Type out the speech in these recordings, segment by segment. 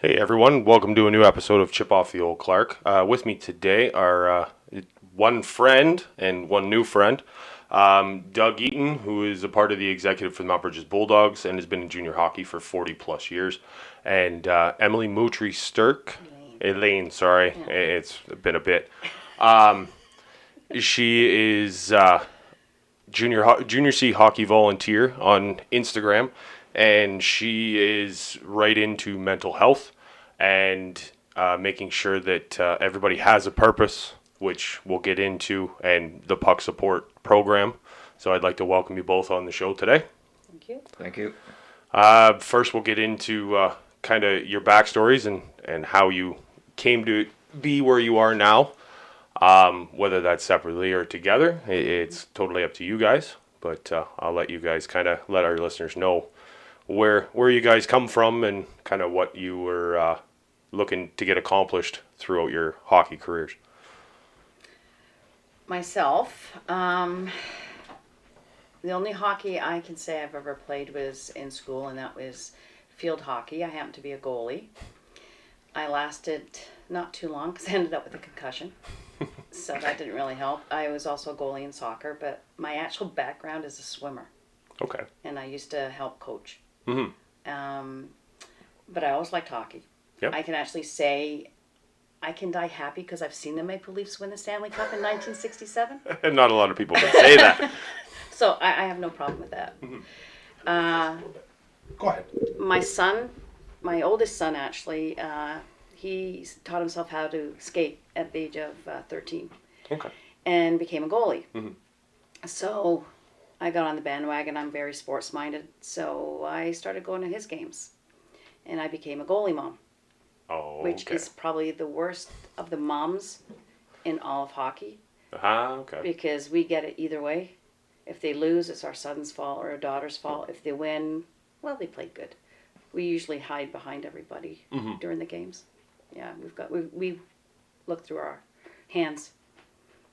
Hey everyone, welcome to a new episode of Chip Off the Old Clark. With me today are one friend and one new friend, Doug Eaton, who is a part of the executive for the Mount Brydges Bulldogs and has been in junior hockey for 40 plus years, and Elaine Moutrey-Stirk. Elaine, sorry, yeah. It's been a bit. She is JrCHockey Volunteer on Instagram. And she is right into mental health and making sure that everybody has a purpose, which we'll get into, and the puck support program. So I'd like to welcome you both on the show today. Thank you. Thank you. First, we'll get into kind of your backstories and how you came to be where you are now, whether that's separately or together. It's totally up to you guys, but I'll let you guys kind of let our listeners know where you guys come from and kind of what you were looking to get accomplished throughout your hockey careers. Myself, the only hockey I can say I've ever played was in school, and that was field hockey. I happened to be a goalie. I lasted not too long because I ended up with a concussion, so that didn't really help. I was also a goalie in soccer, but my actual background is a swimmer. Okay. And I used to help coach. Mm-hmm. But I always liked hockey. Yep. I can actually say I can die happy because I've seen the Maple Leafs win the Stanley Cup in 1967. Not a lot of people can say that. So I have no problem with that. Mm-hmm. Go ahead. My son, my oldest son actually, he taught himself how to skate at the age of 13. Okay. And became a goalie. Mm-hmm. So I got on the bandwagon. I'm very sports minded, so I started going to his games, and I became a goalie mom. Oh, which okay. is probably the worst of the moms in all of hockey. Okay. Because we get it either way. If they lose, it's our son's fault or our daughter's fault. If they win, well, they played good. We usually hide behind everybody during the games. Yeah, we look through our hands.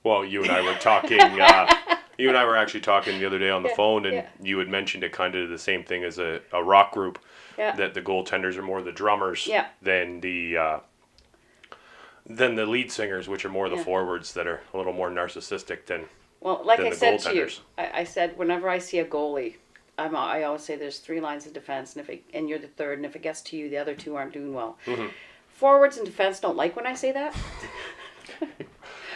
Well, you and I were talking. You and I were actually talking the other day on the phone, and you had mentioned it kind of the same thing as a rock group, that the goaltenders are more the drummers than the lead singers, which are more the forwards that are a little more narcissistic than like I said to you, goaltenders. I said whenever I see a goalie, I always say there's 3 lines of defense, and you're the third, and if it gets to you, the other 2 aren't doing well. Mm-hmm. Forwards and defense don't like when I say that.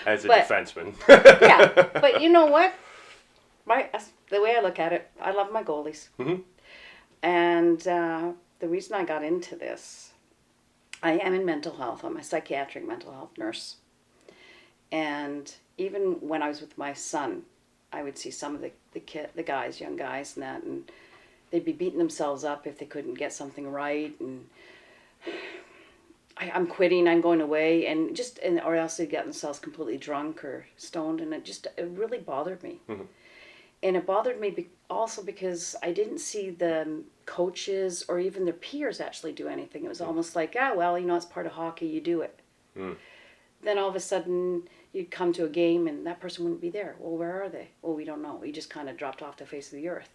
As a defenseman. Yeah, but you know what? The way I look at it, I love my goalies. Mm-hmm. And the reason I got into this, I am in mental health. I'm a psychiatric mental health nurse. And even when I was with my son, I would see some of the guys, young guys, and they'd be beating themselves up if they couldn't get something right. And I'm quitting, I'm going away, or else they get themselves completely drunk or stoned, and it really bothered me. Mm-hmm. And it bothered me also because I didn't see the coaches or even their peers actually do anything. It was almost like, it's part of hockey, you do it. Mm. Then all of a sudden, you'd come to a game and that person wouldn't be there. Well, where are they? Well, we don't know. We just kind of dropped off the face of the earth.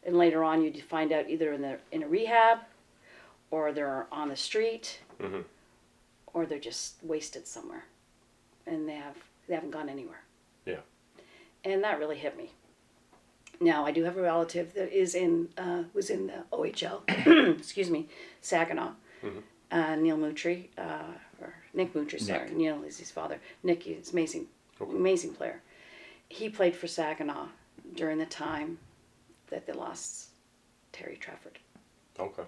And later on, you'd find out either in a rehab, or they're on the street, or they're just wasted somewhere, and they haven't gone anywhere. Yeah. And that really hit me. Now, I do have a relative that was in the OHL, excuse me, Saginaw. Mm-hmm. Neil Moutrey, or Nick Moutrey, sorry. Neil is his father. Nick is amazing player. He played for Saginaw during the time that they lost Terry Trafford. Okay.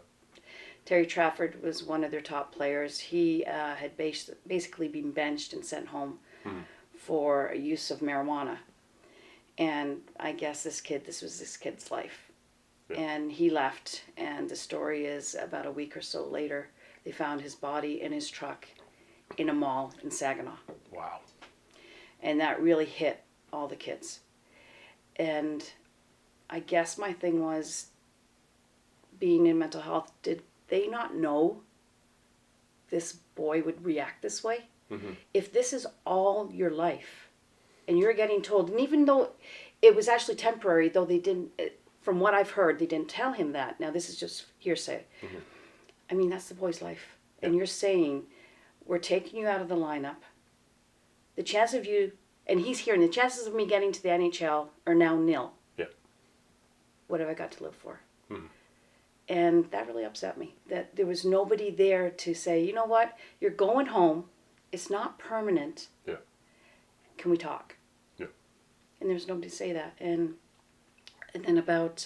Terry Trafford was one of their top players. He had basically been benched and sent home for use of marijuana. And I guess this was this kid's life. Yeah. And he left, and the story is about a week or so later, they found his body in his truck in a mall in Saginaw. Wow. And that really hit all the kids. And I guess my thing was, being in mental health, did they not know this boy would react this way? Mm-hmm. If this is all your life, and you're getting told, and even though it was actually temporary, though they didn't, from what I've heard, they didn't tell him that. Now, this is just hearsay. Mm-hmm. I mean, that's the boy's life. and you're saying, we're taking you out of the lineup, the chance of you, and he's hearing, the chances of me getting to the NHL are now nil. Yeah. What have I got to live for? Mm-hmm. And that really upset me, that there was nobody there to say, you know what, you're going home, it's not permanent. Yeah. Can we talk? Yeah. And there was nobody to say that. And then about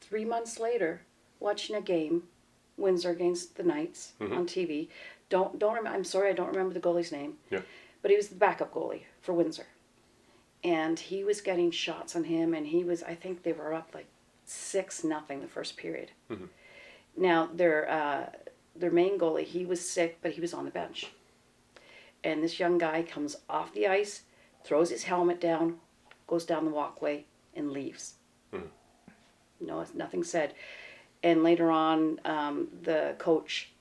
3 months later, watching a game, Windsor against the Knights on TV. Don't remember. I'm sorry, I don't remember the goalie's name. Yeah. But he was the backup goalie for Windsor, and he was getting shots on him, and he was. I think they were up like 6-0 the first period. Mm-hmm. Now their main goalie, he was sick, but he was on the bench, and this young guy comes off the ice, throws his helmet down, goes down the walkway, and leaves. Mm-hmm. No, nothing said. And later on, the coach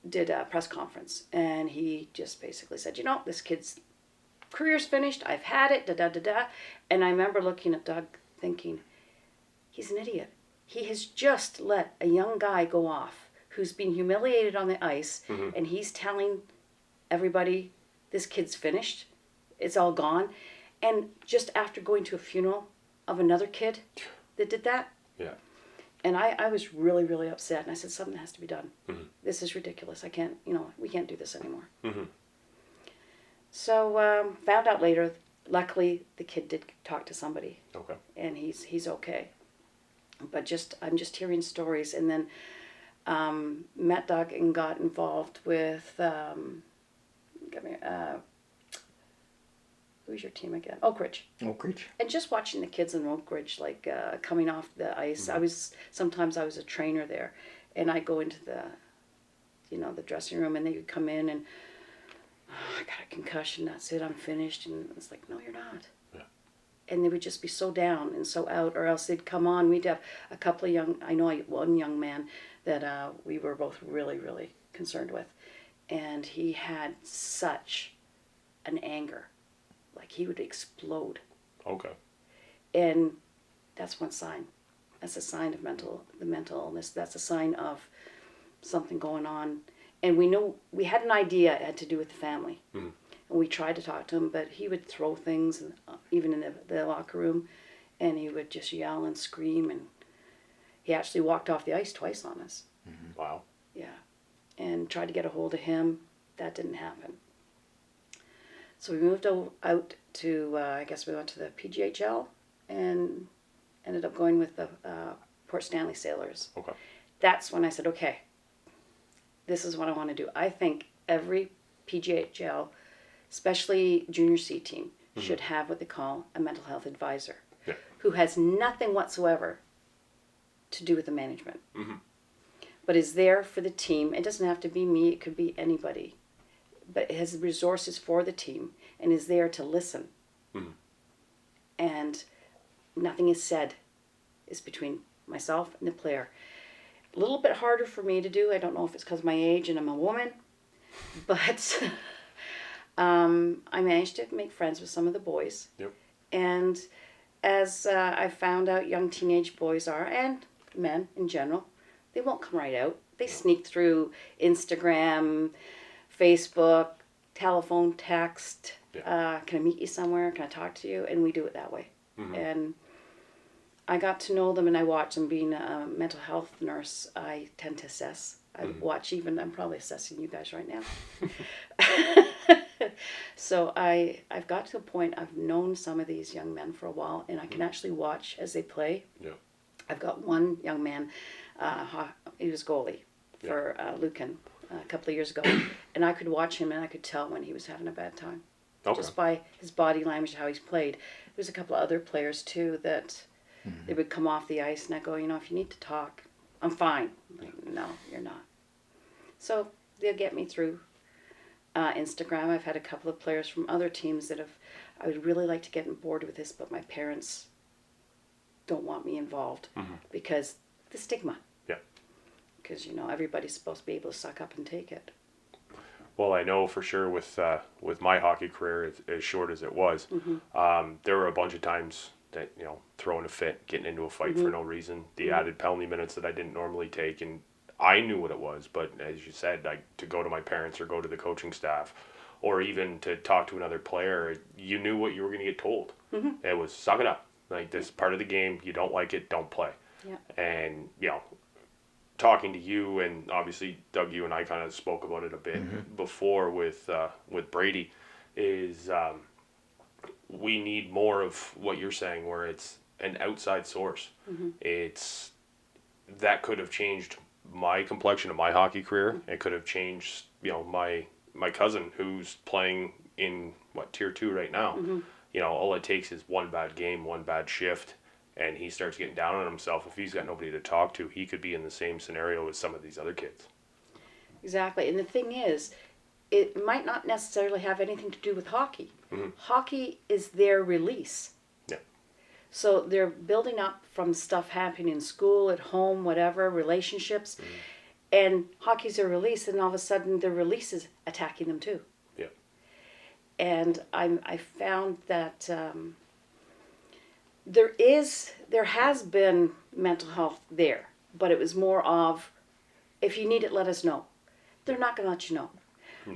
did a press conference, and he just basically said, you know, this kid's career's finished. I've had it, da-da-da-da. And I remember looking at Doug thinking, he's an idiot. He has just let a young guy go off who's been humiliated on the ice, and he's telling everybody, this kid's finished. It's all gone. And just after going to a funeral of another kid that did that, Yeah. and I was really, really upset. And I said, something has to be done. Mm-hmm. This is ridiculous. I can't, we can't do this anymore. Mm-hmm. So found out later, luckily the kid did talk to somebody. Okay. And he's okay. But I'm just hearing stories. And then met Doug and got involved with, who's your team again? Oak Ridge. Oak Ridge. And just watching the kids in Oak Ridge, like coming off the ice, sometimes I was a trainer there, and I'd go into the dressing room, and they would come in and, I got a concussion, that's it, I'm finished, and it's like, no, you're not. Yeah. And they would just be so down and so out, or else they'd come on. We'd have a couple of one young man that we were both really, really concerned with, and he had such an anger. Like he would explode. Okay. And that's one sign. That's a sign of the mental illness. That's a sign of something going on. And we had an idea it had to do with the family. Mm-hmm. And we tried to talk to him, but he would throw things, even in the locker room, and he would just yell and scream. And he actually walked off the ice twice on us. Mm-hmm. Wow. Yeah. And tried to get a hold of him. That didn't happen. So we moved out to, I guess we went to the PGHL and ended up going with the Port Stanley Sailors. Okay. That's when I said, okay, this is what I want to do. I think every PGHL, especially junior C team, should have what they call a mental health advisor, who has nothing whatsoever to do with the management, but is there for the team. It doesn't have to be me. It could be anybody. But it has resources for the team and is there to listen. Mm-hmm. And nothing is said. It's between myself and the player. A little bit harder for me to do. I don't know if it's because of my age and I'm a woman. But I managed to make friends with some of the boys. Yep. And as I found out young teenage boys are, and men in general, they won't come right out. They sneak through Instagram, Facebook, telephone, text. Yeah. Can I meet you somewhere? Can I talk to you? And we do it that way. Mm-hmm. And I got to know them, and I watch them. Being a mental health nurse, I tend to assess. I watch even, I'm probably assessing you guys right now. So I've got to a point, I've known some of these young men for a while, and I can actually watch as they play. Yeah. I've got one young man, he was goalie for Lucan a couple of years ago, and I could watch him and I could tell when he was having a bad time. Okay. Just by his body language, how he's played. There was a couple of other players too that they would come off the ice and I go, if you need to talk, I'm fine. Like, no, you're not. So they'll get me through Instagram. I've had a couple of players from other teams that I would really like to get on board with this, but my parents don't want me involved because the stigma. Because, everybody's supposed to be able to suck up and take it. Well, I know for sure with my hockey career, as short as it was, there were a bunch of times that, throwing a fit, getting into a fight for no reason, the added penalty minutes that I didn't normally take, and I knew what it was, but as you said, like to go to my parents or go to the coaching staff, or even to talk to another player, you knew what you were going to get told. It was suck it up. Like, this is part of the game. You don't like it, don't play. Yeah. And, you know, talking to you, and obviously Doug, you and I kind of spoke about it a bit before with Brady, is we need more of what you're saying, where it's an outside source. It's that could have changed my complexion of my hockey career. It could have changed, you know, my cousin who's playing in tier 2 right now. You know, all it takes is one bad game, one bad shift, and he starts getting down on himself. If he's got nobody to talk to, he could be in the same scenario as some of these other kids. Exactly. And the thing is, it might not necessarily have anything to do with hockey. Hockey is their release. Yeah. So they're building up from stuff happening in school, at home, whatever, relationships. And hockey's their release, and all of a sudden their release is attacking them too. Yeah. And I found that there has been mental health there, but it was more of, if you need it, let us know. They're not going to let you know.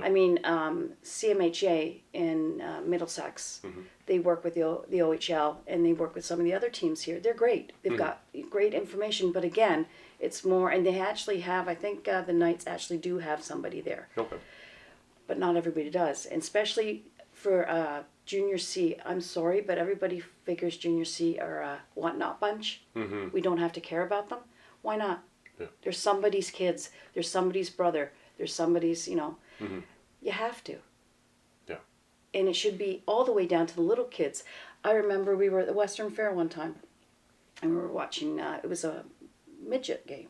I mean, CMHA in Middlesex, they work with the OHL, and they work with some of the other teams here. They're great. They've got great information, but again, it's more, and they actually have, I think the Knights actually do have somebody there. Okay. But not everybody does, and especially for Junior C. I'm sorry, but everybody figures Junior C are a want-not bunch. We don't have to care about them. Why not? Yeah. They're somebody's kids. They're somebody's brother. They're somebody's, you know. You have to. Yeah. And it should be all the way down to the little kids. I remember we were at the Western Fair one time, and we were watching, it was a midget game.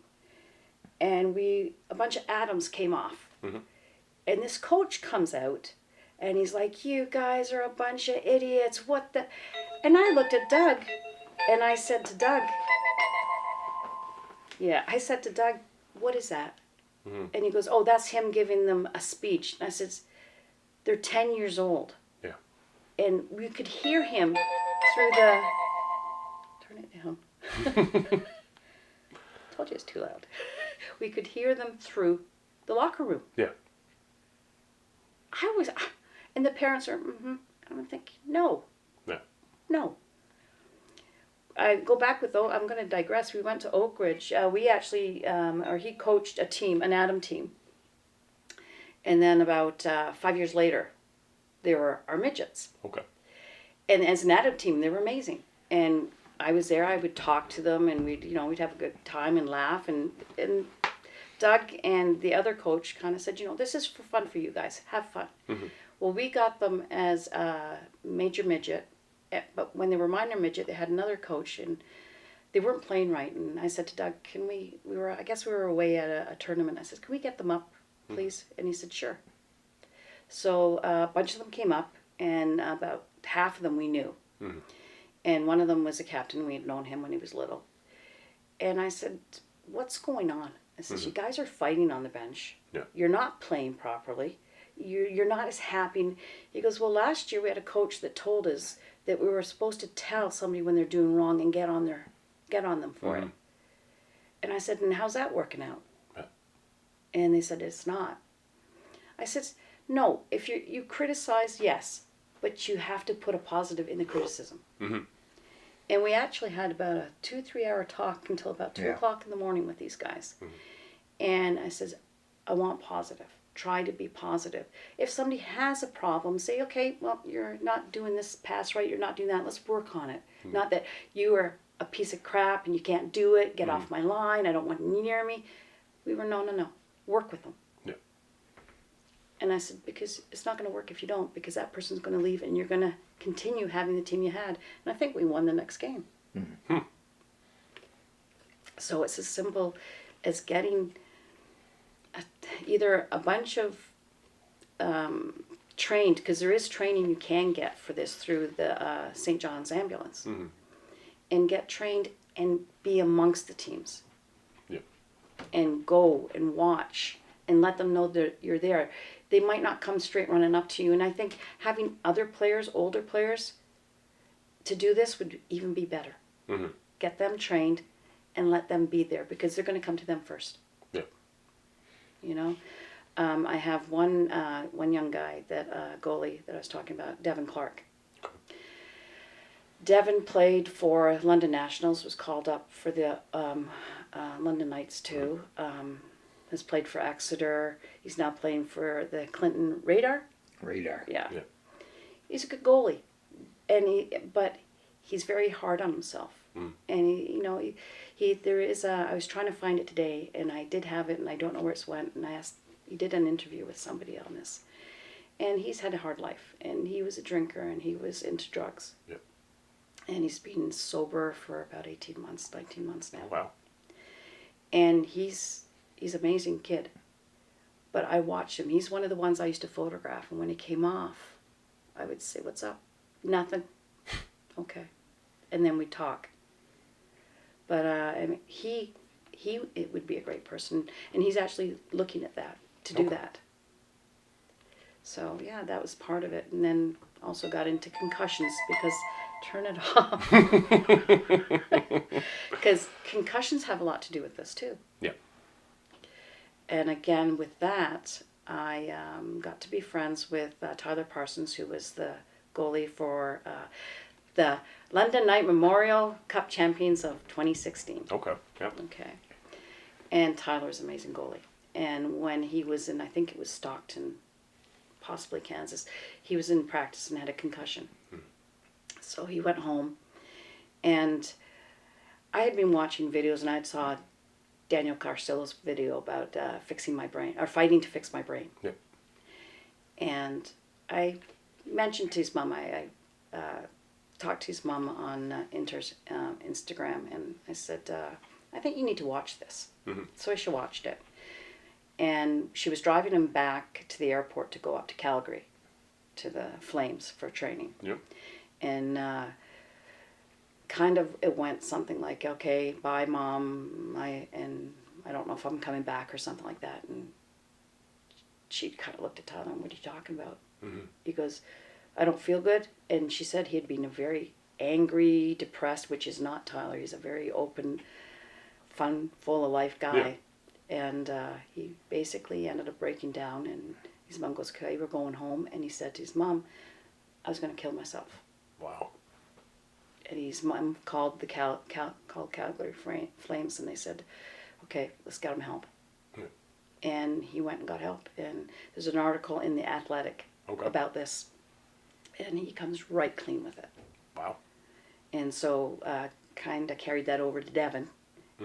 And a bunch of atoms came off. And this coach comes out, and he's like, you guys are a bunch of idiots. What the? And I looked at Doug, and I said to Doug, what is that? And he goes, oh, that's him giving them a speech. And I said, they're 10 years old. Yeah. And we could hear him through the... Turn it down. Told you it's too loud. We could hear them through the locker room. Yeah. And the parents are, I'm thinking, no. Yeah. No. I go back with, I'm going to digress. We went to Oak Ridge. We actually, he coached a team, an Atom team. And then about 5 years later, they were our midgets. Okay. And as an Atom team, they were amazing. And I was there. I would talk to them, and we'd have a good time and laugh. And Doug and the other coach kind of said, this is for fun for you guys. Have fun. Well, we got them as a major midget. But when they were minor midget, they had another coach, and they weren't playing right. And I said to Doug, I guess we were away at a tournament. I said, can we get them up, please? And he said, sure. So a bunch of them came up, and about half of them we knew. And one of them was a captain. We had known him when he was little. And I said, what's going on? I said, you guys are fighting on the bench. Yeah. You're not playing properly. You're not as happy. He goes, well, last year we had a coach that told us that we were supposed to tell somebody when they're doing wrong and get on them for it. And I said, and how's that working out? Yeah. And they said, it's not. I said, no, if you criticize, yes, but you have to put a positive in the criticism. And we actually had about a 2-3 hour talk until about 2 o'clock in the morning with these guys. And I said, I want positive. Try to be positive. If somebody has a problem, say, okay, well, you're not doing this pass right, you're not doing that, let's work on it. Not that you are a piece of crap and you can't do it, get off my line, I don't want you near me. We were, no, work with them. Yeah. And I said, because it's not going to work if you don't, because that person's going to leave and you're going to continue having the team you had. And I think we won the next game. So it's as simple as getting either a bunch of trained, because there is training you can get for this through the St. John's ambulance, and get trained and be amongst the teams. And go and watch and let them know that you're there. They might not come straight running up to you, and I think having other players, older players, to do this would even be better. Get them trained and let them be there, because they're going to come to them first. you know. I have one young guy, goalie that I was talking about, Devin Clark. Devin played for London Nationals, was called up for the London Knights too. Has played for Exeter. He's now playing for the Clinton Radar. Yeah. He's a good goalie, but he's very hard on himself. And I was trying to find it today, and I did have it, and I don't know where it's went. And he did an interview with somebody on this, and he's had a hard life, and he was a drinker, and he was into drugs. Yep. And he's been sober for about 18 months, 19 months now. Wow. And he's an amazing kid. But I watched him. He's one of the ones I used to photograph. And when he came off, I would say, "What's up?" "Nothing." "Okay." And then we'd talk. But he it would be a great person. And he's actually looking at that, to do that. So, yeah, that was part of it. And then also got into concussions because... Turn it off. Because concussions have a lot to do with this too. Yeah. And again, with that, I got to be friends with Tyler Parsons, who was the goalie for the London Knight Memorial Cup champions of 2016. Okay. Yeah. Okay. And Tyler's an amazing goalie. And when he was in, I think it was Stockton, possibly Kansas, he was in practice and had a concussion. So he went home, and I had been watching videos, and I saw Daniel Carcillo's video about fixing my brain, or fighting to fix my brain. Yep. And I mentioned to his mom, I talked to his mom on Instagram, and I said, I think you need to watch this. So she watched it. And she was driving him back to the airport to go up to Calgary, to the Flames for training. Yep. And kind of it went something like, "Okay, bye, Mom. I don't know if I'm coming back," or something like that. And she kind of looked at Tyler, and, "What are you talking about?" He goes, "I don't feel good." And she said he had been a very angry, depressed, which is not Tyler. He's a very open, fun, full of life guy. Yeah. And he basically ended up breaking down. And his mom goes, "Okay, we're going home." And he said to his mom, "I was going to kill myself." Wow. And his mom called the Calgary Flames, and they said, "Okay, let's get him help." And he went and got help. And there's an article in The Athletic about this, and he comes right clean with it. Wow. And so kind of carried that over to Devin,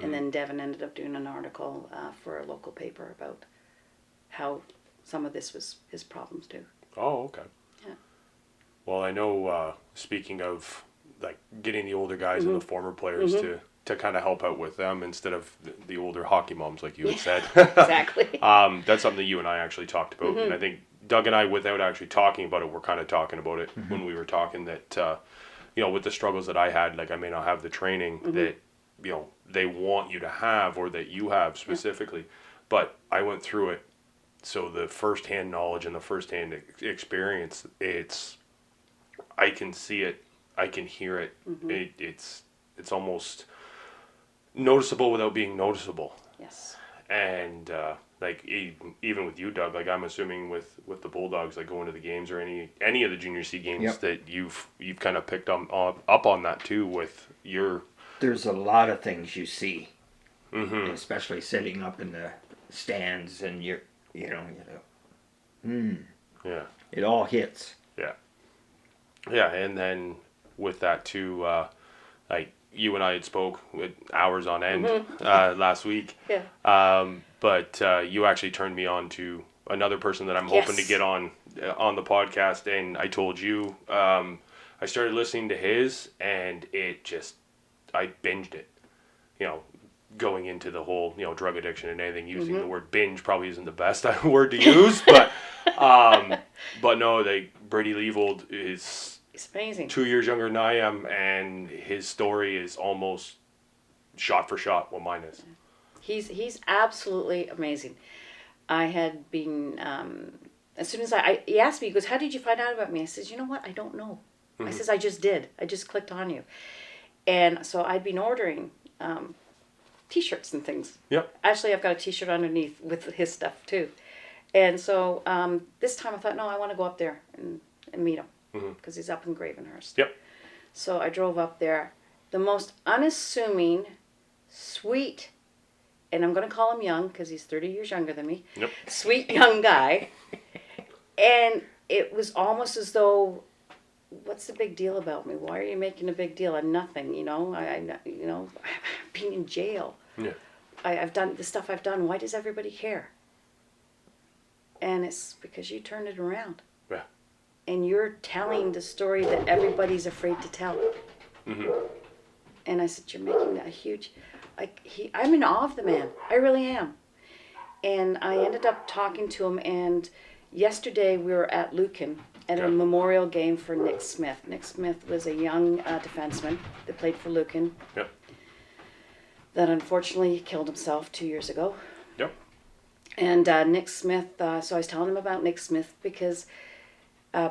and then Devin ended up doing an article for a local paper about how some of this was his problems too. Oh, okay. Yeah. Well, I know, speaking of like getting the older guys and the former players to kind of help out with them instead of the older hockey moms, like you had said. Exactly. That's something that you and I actually talked about. And I think Doug and I, without actually talking about it, we're kind of talking about it when we were talking that, with the struggles that I had, like I may not have the training that, they want you to have or that you have specifically, but I went through it. So the firsthand knowledge and the firsthand experience, I can see it, I can hear it. It's almost noticeable without being noticeable. Yes. And even with you, Doug, like I'm assuming with the Bulldogs, like going to the games or any of the Junior C games that you've kind of picked up on that too with your. There's a lot of things you see, especially sitting up in the stands, and yeah. It all hits. Yeah. Yeah, and then with that too, like you and I had spoke with hours on end last week. Yeah. But you actually turned me on to another person that I'm hoping to get on the podcast, and I told you I started listening to his, and I binged it. Going into the whole drug addiction and anything, using the word binge probably isn't the best word to use, but no, Brady Leavold is amazing. 2 years younger than I am, and his story is almost shot for shot what mine is. He's absolutely amazing. I had been as soon as he asked me, he goes, "How did you find out about me?" I says, "You know what? I don't know." I says, "I just did. I just clicked on you." And so I'd been ordering T-shirts and things. Yep. Actually, I've got a T-shirt underneath with his stuff too. And so this time I thought, no, I want to go up there and meet him because he's up in Gravenhurst. Yep. So I drove up there. The most unassuming, sweet, and I'm going to call him young because he's 30 years younger than me. Yep. Sweet young guy. And it was almost as though, what's the big deal about me? Why are you making a big deal? I'm nothing, you know. I've been in jail. Yeah. I've done the stuff I've done. Why does everybody care? And it's because you turned it around. Yeah. And you're telling the story that everybody's afraid to tell. Mm-hmm. And I said, you're making that huge... I'm in awe of the man. I really am. And I ended up talking to him, and yesterday we were at Lucan at a memorial game for Nick Smith. Nick Smith was a young defenseman that played for Lucan. Yep. That unfortunately killed himself 2 years ago. Yep. And Nick Smith, so I was telling him about Nick Smith because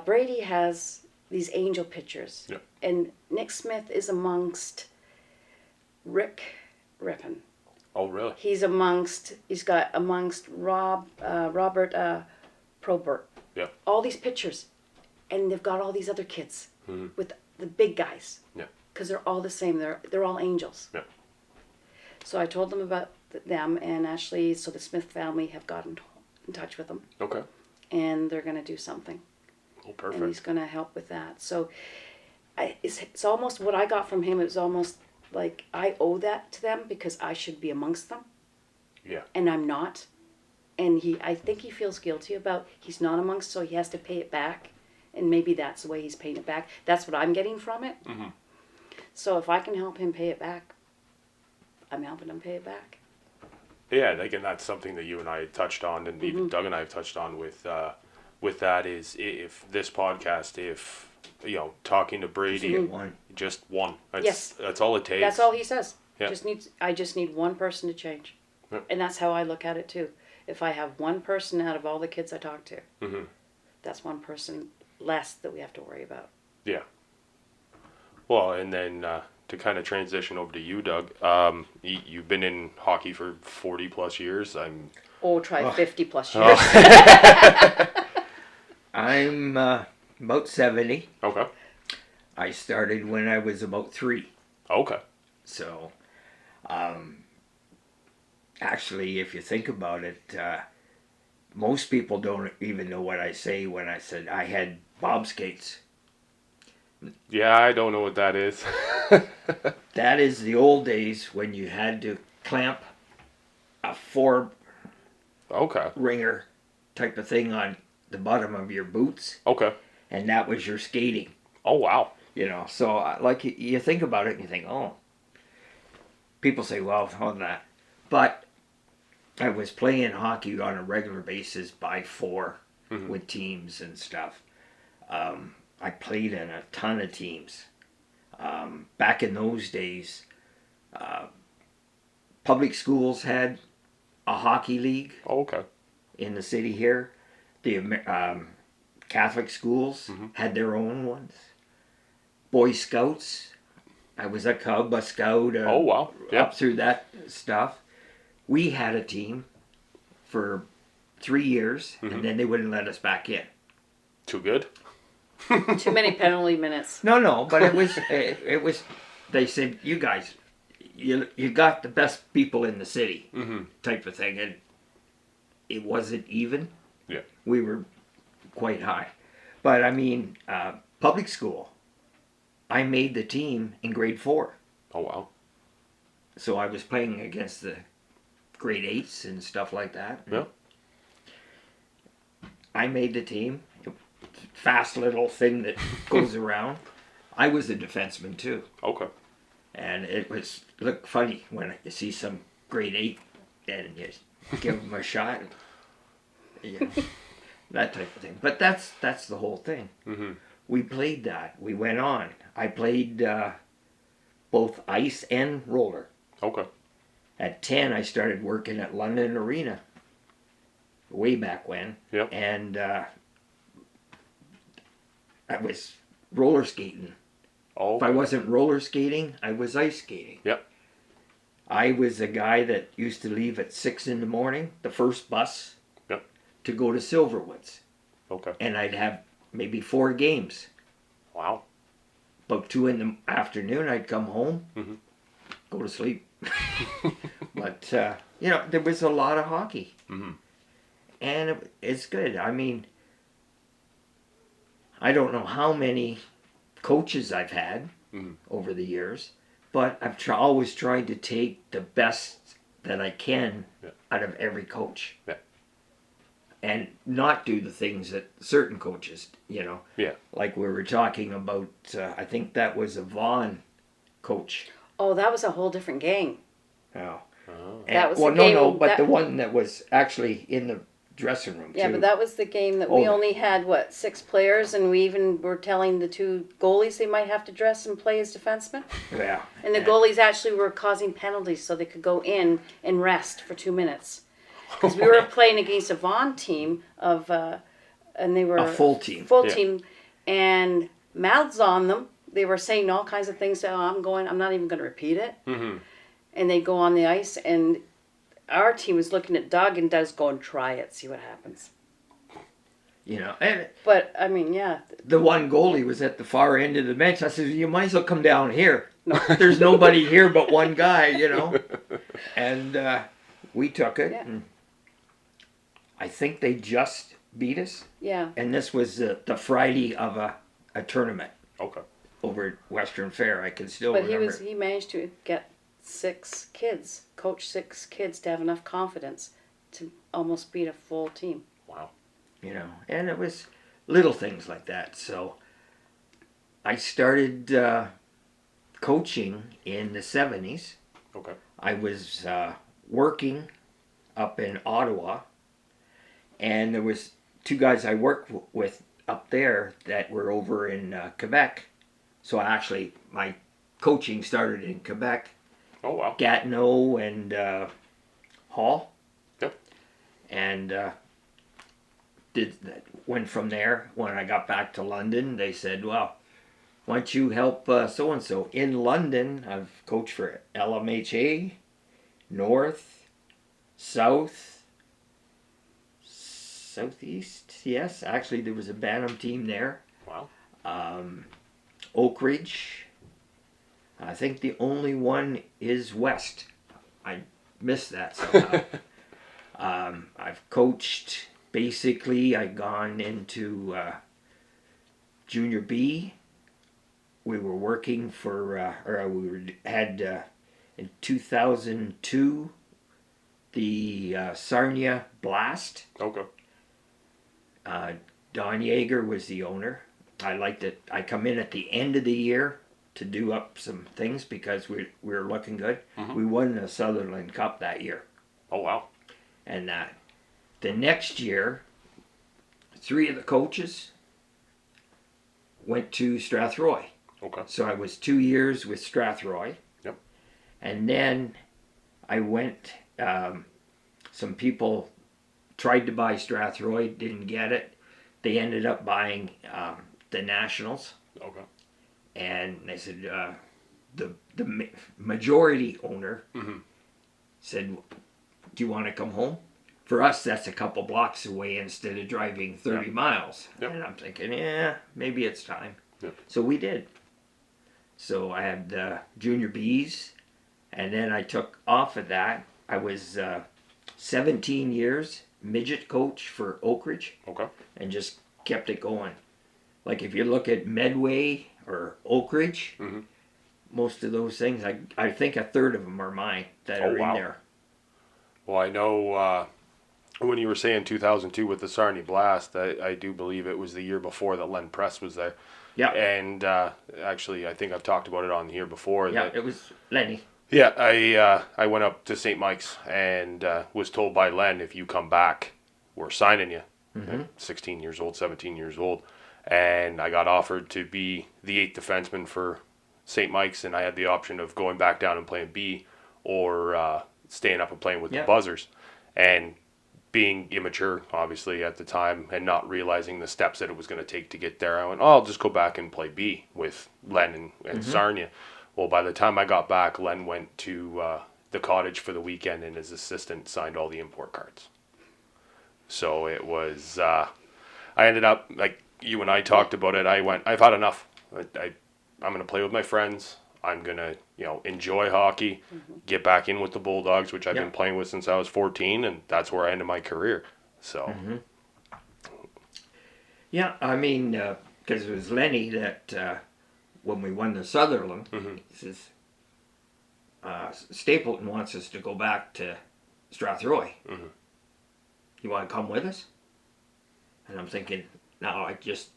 Brady has these angel pictures. Yep. And Nick Smith is amongst Rick Rippon. Oh, really? He's got amongst Robert Probert. Yep. All these pictures. And they've got all these other kids with the big guys. Yeah. Because they're all the same. They're all angels. Yeah. So I told them about them, and actually, so the Smith family have gotten in touch with them. Okay. And they're going to do something. Oh, perfect. And he's going to help with that. So it's almost what I got from him. It was almost like I owe that to them because I should be amongst them. Yeah. And I'm not. And I think he feels guilty about he's not amongst, so he has to pay it back. And maybe that's the way he's paying it back. That's what I'm getting from it. Mm-hmm. So if I can help him pay it back, I'm helping him pay it back. Yeah, like, and that's something that you and I had touched on, and even Doug and I have touched on with that is if this podcast, if talking to Brady, just one. That's all it takes. That's all he says. Yeah. I just need one person to change, and that's how I look at it too. If I have one person out of all the kids I talk to, that's one person less that we have to worry about. Yeah. Well, and then to kind of transition over to you, Doug, you've been in hockey for 40 plus years. 50 plus years. I'm about 70. Okay. I started when I was about 3. Okay. So, actually, if you think about it, most people don't even know what I say when I said I had bob skates. Yeah, I don't know what that is. That is the old days when you had to clamp a 4 ringer type of thing on the bottom of your boots. Okay. And that was your skating. Oh, wow. So like you think about it and you think, oh, people say, well, on that. But I was playing hockey on a regular basis by 4 with teams and stuff. I played in a ton of teams. Back in those days, public schools had a hockey league in the city here. The Catholic schools had their own ones. Boy Scouts, I was a Cub, a Scout, oh, wow. up through that stuff. We had a team for 3 years, and then they wouldn't let us back in. Too good? Too many penalty minutes. No, but it was. They said, you guys, you got the best people in the city, type of thing, and it wasn't even. Yeah. We were quite high, but I mean, public school. I made the team in grade 4. Oh, wow. So I was playing against the grade 8s and stuff like that. Yeah. I made the team. Fast little thing that goes around. I was a defenseman too. Okay. And it looked funny when you see some grade 8 and you give them a shot. That type of thing. But that's the whole thing. Mm-hmm. We played that. We went on. I played both ice and roller. Okay. At 10, I started working at London Arena. Way back when. Yep. And I was roller skating. Oh. If I wasn't roller skating, I was ice skating. Yep. I was a guy that used to leave at 6 in the morning, the first bus, Yep. to go to Silverwoods. Okay. And I'd have maybe 4 games. Wow. About 2 in the afternoon, I'd come home, Mhm. go to sleep. But, you know, there was a lot of hockey. Mhm. And it's good. I mean, I don't know how many coaches I've had Mhm. over the years, but I've always tried to take the best that I can Yeah. out of every coach. Yeah. And not do the things that certain coaches, you know. Yeah. Like we were talking about, I think that was a Vaughn coach. Oh, that was a whole different gang. Oh. Oh. That was well, the no, game no, but that- the one that was actually in the dressing room, Yeah, too. but that was the game that we Oh. only had, 6 players, and we even were telling the 2 goalies they might have to dress and play as defensemen. Yeah. And the goalies actually were causing penalties so they could go in and rest for 2 minutes. Because we were playing against a Vaughan team of, and they were A full team. full Yeah. team, and mouths on them. They were saying all kinds of things. So I'm not even going to repeat it. Mm-hmm. And they go on the ice, and our team was looking at Doug, and Doug's going, "Try it, see what happens." You know, and But I mean, yeah, the one goalie was at the far end of the bench. I said, you might as well come down here. No, there's nobody here but one guy, you know. And we took it. Yeah. And I think they just beat us. yeah. And this was the Friday of a tournament Okay. over at Western Fair. I can still But remember. he managed to get 6 kids, coach 6 kids to have enough confidence to almost beat a full team. Wow. You know, and it was little things like that. So I started coaching in the 70s. Okay. I was working up in Ottawa, and there was 2 guys I worked with up there that were over in Quebec. So actually, my coaching started in Quebec. Oh, wow. Gatineau and Hall. Yep. And went from there. When I got back to London, they said, well, why don't you help so-and-so? In London, I've coached for LMHA, North, South, Southeast. Yes, actually there was a Bantam team there. Wow. Oak Ridge. I think the only one is West. I missed that somehow. I've coached, basically, I've gone into Junior B. We were working for, had in 2002 the Sarnia Blast. Okay. Don Yeager was the owner. I liked it. I come in at the end of the year to do up some things because we were looking good. Mhm. We won the Sutherland Cup that year. Oh, wow. And the next year, 3 of the coaches went to Strathroy. Okay. So I was 2 years with Strathroy. Yep. And then I went, some people tried to buy Strathroy, didn't get it. They ended up buying the Nationals. Okay. And they said, the majority owner Mhm. said, do you want to come home? For us, that's a couple blocks away instead of driving 30 miles. Yep. And I'm thinking, yeah, maybe it's time. Yep. So we did. So I had junior Bs, and then I took off of that. I was 17 years midget coach for Oak Ridge, Okay. and just kept it going. Like if you look at Medway or Oak Ridge, Mhm. most of those things, I think a third of them are mine that Oh, are wow. in there. Well, I know when you were saying 2002 with the Sarnia Blast, I do believe it was the year before that Len Press was there. Yeah. And actually, I think I've talked about it on here before. Yeah, that, it was Lenny. yeah, I went up to St. Mike's and was told by Len, if you come back, we're signing you. Mm-hmm. 16 years old, 17 years old. And I got offered to be the 8th defenseman for St. Mike's, and I had the option of going back down and playing B or staying up and playing with Yeah. the Buzzers. And being immature, obviously, at the time, and not realizing the steps that it was going to take to get there, I went, oh, I'll just go back and play B with Len and Sarnia. Well, by the time I got back, Len went to the cottage for the weekend, and his assistant signed all the import cards. So it was, I ended up, like you and I talked about it, I've had enough. I'm going to play with my friends. I'm going to, enjoy hockey, get back in with the Bulldogs, which I've been playing with since I was 14, and that's where I ended my career. So. Yeah, I mean, because it was Lenny that, when we won the Sutherland, he says, Stapleton wants us to go back to Strathroy. You want to come with us? And I'm thinking, no, I just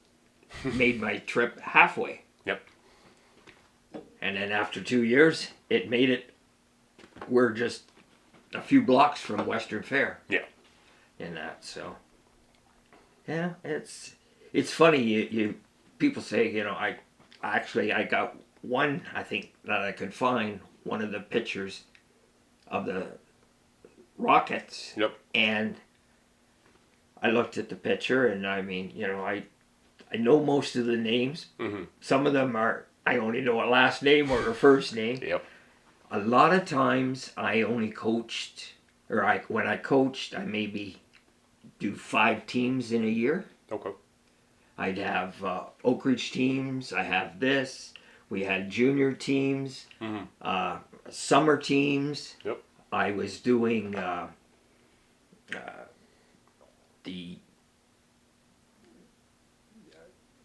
made my trip halfway. Yep. And then after 2 years, it made it, we're just a few blocks from Western Fair. Yeah. In that, so. Yeah, it's funny, you people say, I got one, I think, that I could find, one of the pictures of the Rockets. Yep. And I looked at the picture, and I mean, I know most of the names. Some of them I only know a last name or a first name. Yep. A lot of times I only coached, when I coached, I maybe do 5 teams in a year. Okay. I'd have Oak Ridge teams. I have this. We had junior teams, summer teams. Yep. I was doing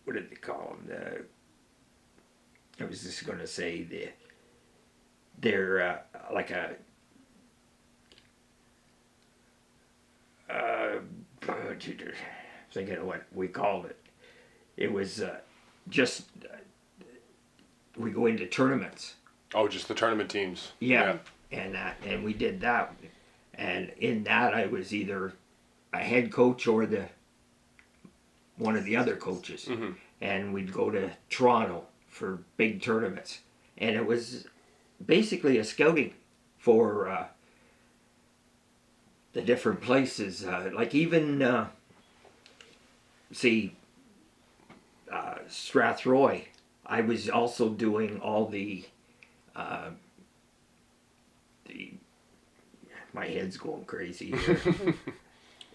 what did they call them? I was just going to say they're like a thinking of what we called it. It was just we go into tournaments. Oh, just the tournament teams. Yeah. And we did that, and in that I was either a head coach or one of the other coaches, and we'd go to Toronto for big tournaments, and it was basically a scouting for the different places, like even Strathroy. I was also doing all the my head's going crazy here.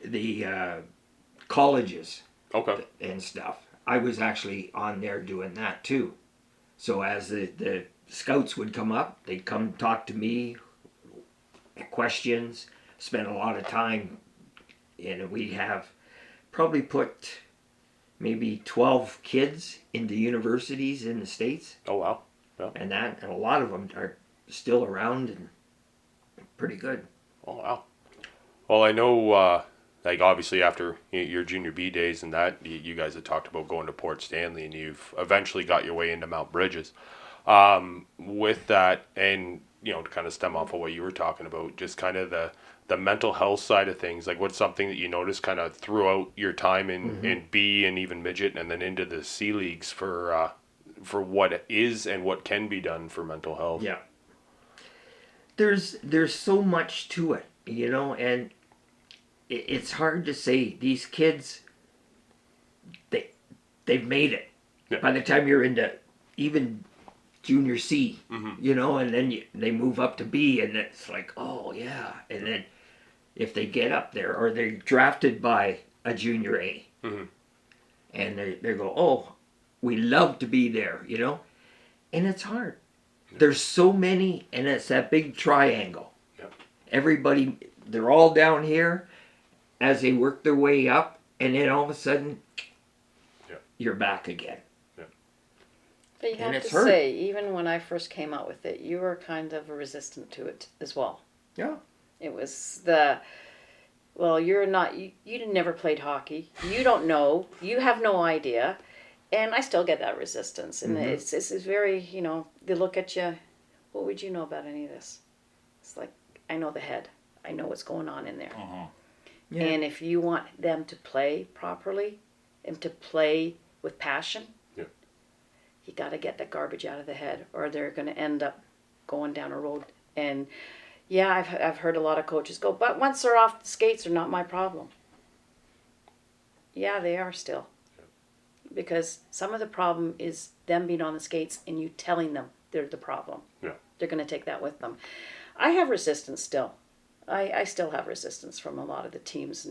The colleges, Okay. and stuff. I was actually on there doing that too. So as the scouts would come up, they'd come talk to me, questions, spend a lot of time, and we'd have probably put maybe 12 kids into universities in the States. Oh, wow. Yeah. And a lot of them are still around and pretty good. Oh, wow. Well, I know, like, obviously after your junior B days and that, you guys had talked about going to Port Stanley, and you've eventually got your way into Mount Brydges. With that, and, to kind of stem off of what you were talking about, just kind of the mental health side of things, like what's something that you noticed kind of throughout your time in B and even midget and then into the C leagues for what is and what can be done for mental health? Yeah. There's so much to it, and it's hard to say. These kids, they've made it. Yeah. By the time you're into even junior C, and then they move up to B, and it's like, oh yeah. And then if they get up there, or they're drafted by a junior A, and they go, oh, we love to be there, and it's hard. There's so many, and it's that big triangle. Yep. Everybody, they're all down here as they work their way up, and then all of a sudden, you're back again. Yep. But you And have it's to hurt. say, even when I first came out with it, you were kind of resistant to it as well. Yeah. It was you're not, you never played hockey. You don't know. You have no idea. And I still get that resistance. And it's very, they look at you, what would you know about any of this? It's like, I know the head. I know what's going on in there. Yeah. And if you want them to play properly and to play with passion, you got to get that garbage out of the head, or they're going to end up going down a road. And yeah, I've heard a lot of coaches go, but once they're off the skates, they're not my problem. Yeah, they are still. Because some of the problem is them being on the skates and you telling them they're the problem. Yeah. They're going to take that with them. I have resistance still. I still have resistance from a lot of the teams,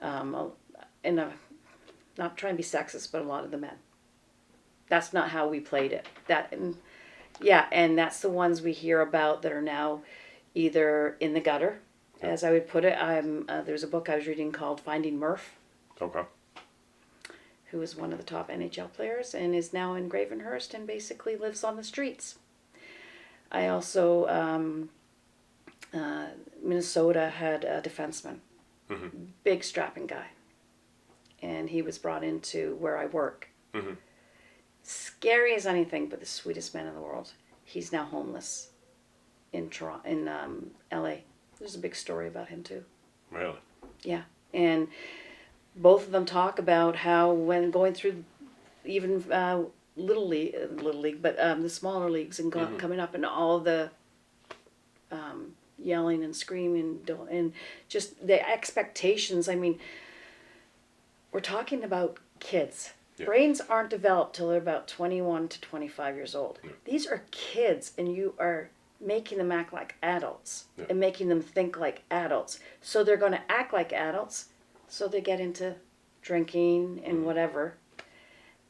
and not trying to be sexist, but a lot of the men. That's not how we played it. And that's the ones we hear about that are now either in the gutter, as I would put it. There's a book I was reading called Finding Murph. Okay. Who is one of the top NHL players and is now in Gravenhurst and basically lives on the streets. I also, Minnesota had a defenseman, big strapping guy, and he was brought into where I work. Scary as anything, but the sweetest man in the world. He's now homeless in Toronto, in L.A. There's a big story about him too. Really? Yeah, and both of them talk about how when going through even little league, but the smaller leagues and coming up and all the yelling and screaming and just the expectations. I mean, we're talking about kids. Yeah. Brains aren't developed till they're about 21 to 25 years old. Yeah. These are kids, and you are making them act like adults and making them think like adults. So they're going to act like adults, so they get into drinking and whatever.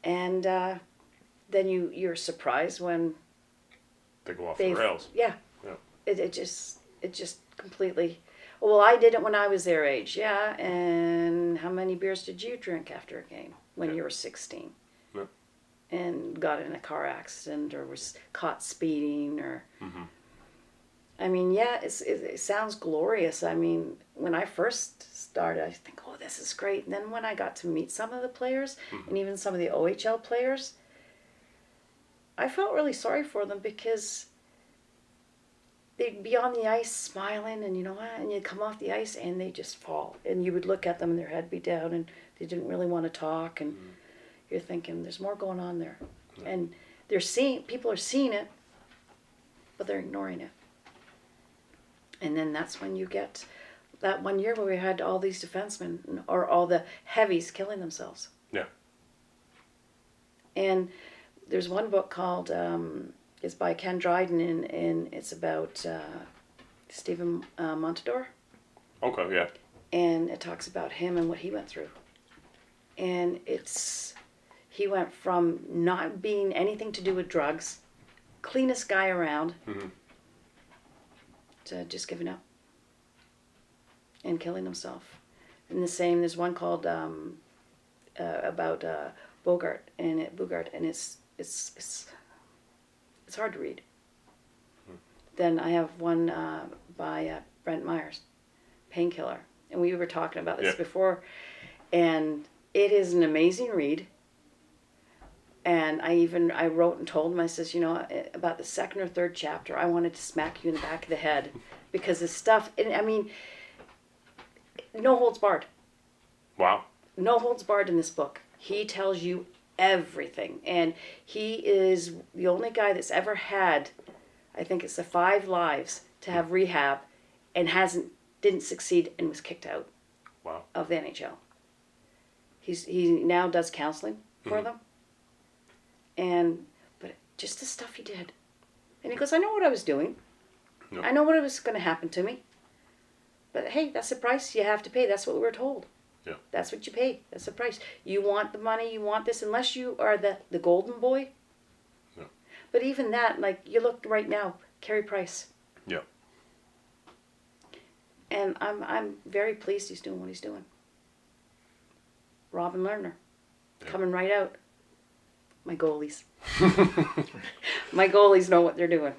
And then you're surprised when they go off the rails. Yeah. It just completely... Well, I did it when I was their age, yeah. And how many beers did you drink after a game when you were 16? Yeah. And got in a car accident or was caught speeding or... I mean, yeah, it sounds glorious. I mean, when I first started, I think, oh, this is great. And then when I got to meet some of the players and even some of the OHL players, I felt really sorry for them because... they'd be on the ice smiling and and you'd come off the ice and they just fall. And you would look at them and their head be down and they didn't really want to talk. And you're thinking, there's more going on there. And people are seeing it, but they're ignoring it. And then that's when you get that 1 year where we had all these defensemen or all the heavies killing themselves. Yeah. And there's one book called... it's by Ken Dryden, and it's about Stephen Montador. Okay, yeah. And it talks about him and what he went through. And he went from not being anything to do with drugs, cleanest guy around, to just giving up and killing himself. And there's one called about Bogart, and it's hard to read. Then I have one by Brent Myers, Painkiller. And we were talking about this before. And it is an amazing read. And I wrote and told him, I says, about the second or third chapter, I wanted to smack you in the back of the head. Because the stuff, I mean, no holds barred. Wow. No holds barred in this book. He tells you everything, and he is the only guy that's ever had, I think it's the 5 lives to have rehab, and didn't succeed and was kicked out of the NHL. He now does counseling for them, but just the stuff he did, and he goes, I know what I was doing, I know what was going to happen to me, but hey, that's the price you have to pay. That's what we were told. Yeah. That's what you pay. That's the price. You want the money, you want this, unless you are the golden boy. Yeah. But even that, like, you look right now, Carey Price. Yeah. And I'm very pleased he's doing what he's doing. Robin Lerner, coming right out. My goalies. My goalies know what they're doing.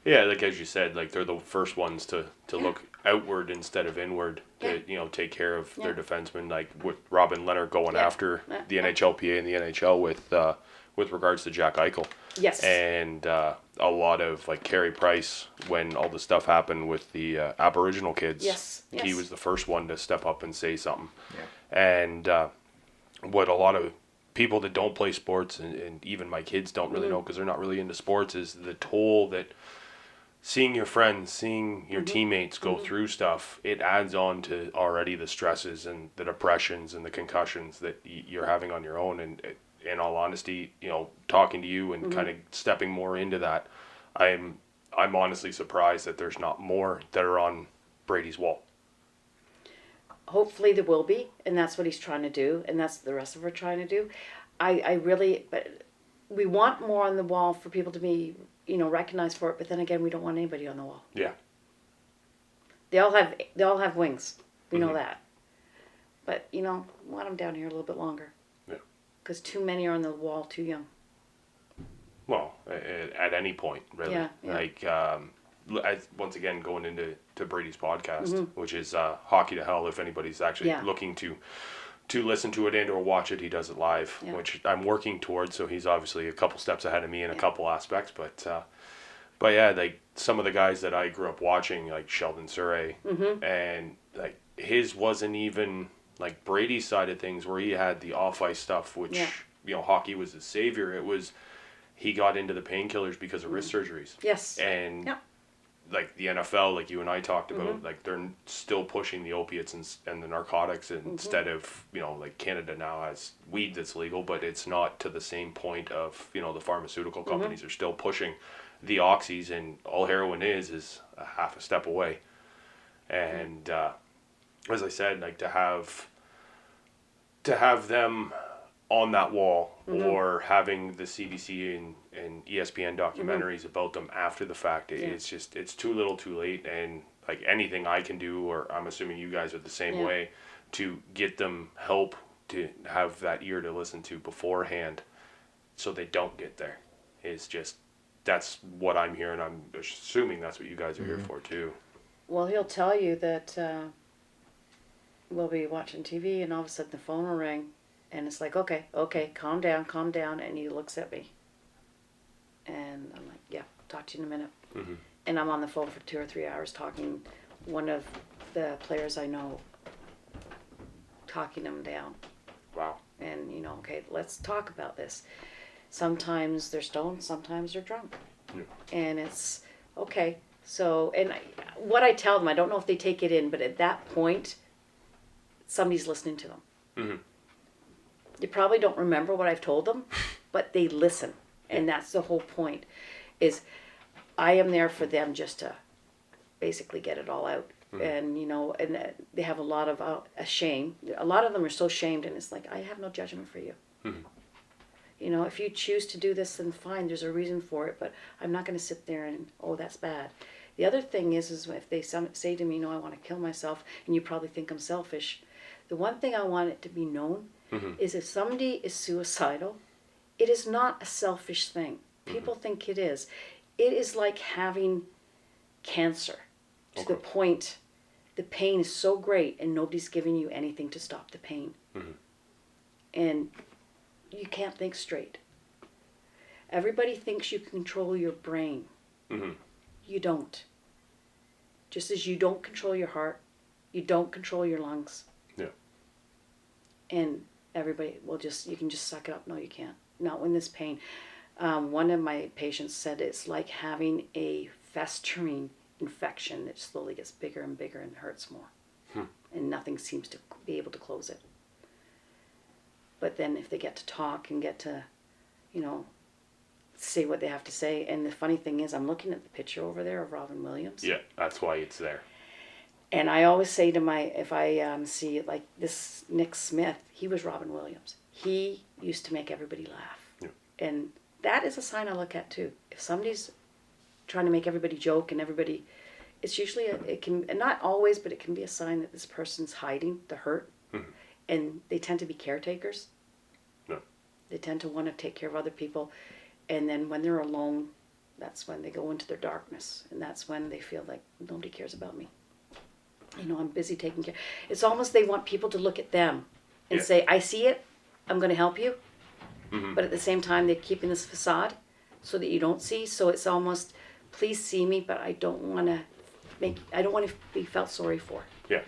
Yeah, like as you said, like they're the first ones to look outward instead of inward to take care of their defensemen. Like with Robin Leonard going after the NHLPA and the NHL with regards to Jack Eichel. Yes. And a lot of like Carey Price when all the stuff happened with the Aboriginal kids. Yes. He was the first one to step up and say something. Yeah. And what a lot of people that don't play sports and even my kids don't really know because they're not really into sports is the toll that seeing your friends, seeing your teammates go through stuff, it adds on to already the stresses and the depressions and the concussions that you're having on your own. And in all honesty, talking to you and kind of stepping more into that, I'm I'm honestly surprised that there's not more that are on Brady's wall. Hopefully there will be, and that's what he's trying to do, and that's the rest of us are trying to do. But we want more on the wall for people to be, recognized for it, but then again, we don't want anybody on the wall. Yeah. They all have wings. We know that. But, we want them down here a little bit longer. Yeah. Because too many are on the wall too young. Well, at any point, really. Yeah. Like, once again, going into Brady's podcast, which is Hockey to Hell, if anybody's actually looking to listen to it and or watch it, he does it live, which I'm working towards, so he's obviously a couple steps ahead of me in a couple aspects, but yeah, like, some of the guys that I grew up watching, like Sheldon Surrey, and, like, his wasn't even, like, Brady's side of things, where he had the off-ice stuff, which, hockey was his savior. It was, he got into the painkillers because of wrist surgeries. Yes. And like the NFL, like you and I talked about, like, they're still pushing the opiates and the narcotics instead of, like Canada now has weed that's legal, but it's not to the same point of, the pharmaceutical companies are still pushing the oxys, and all heroin is a half a step away. And as I said, like, to have them on that wall, or having the CBC and ESPN documentaries about them after the fact, it's too little too late. And, like, anything I can do, or I'm assuming you guys are the same way, to get them help, to have that ear to listen to beforehand so they don't get there, is just, that's what I'm hearing. I'm assuming that's what you guys are here for too. Well, he'll tell you that we'll be watching TV and all of a sudden the phone will ring. And it's like, okay, calm down. And he looks at me. And I'm like, yeah, talk to you in a minute. And I'm on the phone for 2 or 3 hours talking one of the players I know, talking them down. Wow. And, okay, let's talk about this. Sometimes they're stoned, sometimes they're drunk. Yeah. And it's, okay. So, and what I tell them, I don't know if they take it in, but at that point, somebody's listening to them. They probably don't remember what I've told them, but they listen. And that's the whole point, is I am there for them just to basically get it all out. And, and they have a lot of shame. A lot of them are so shamed, and it's like, I have no judgment for you. If you choose to do this, then fine, there's a reason for it, but I'm not going to sit there and, oh, that's bad. The other thing is if they say to me, I want to kill myself, and you probably think I'm selfish, the one thing I want it to be known is if somebody is suicidal, it is not a selfish thing. People think it is. It is like having cancer to the point the pain is so great and nobody's giving you anything to stop the pain. And you can't think straight. Everybody thinks you can control your brain. You don't. Just as you don't control your heart, you don't control your lungs. Yeah. And everybody you can just suck it up. No, you can't. Not when this pain. One of my patients said it's like having a festering infection that slowly gets bigger and bigger and hurts more. And nothing seems to be able to close it. But then if they get to talk and get to, say what they have to say. And the funny thing is, I'm looking at the picture over there of Robin Williams. Yeah, that's why it's there. And I always say to if I see like this Nick Smith, he was Robin Williams. He used to make everybody laugh. Yeah. And that is a sign I look at too. If somebody's trying to make everybody joke and everybody, it's usually, it can, and not always, but it can be a sign that this person's hiding the hurt. And they tend to be caretakers. No. They tend to want to take care of other people. And then when they're alone, that's when they go into their darkness. And that's when they feel like nobody cares about me. I'm busy taking care. It's almost they want people to look at them and say, I see it, I'm going to help you. But at the same time, they're keeping this facade so that you don't see. So it's almost, please see me, but I don't want to be felt sorry for. Yeah.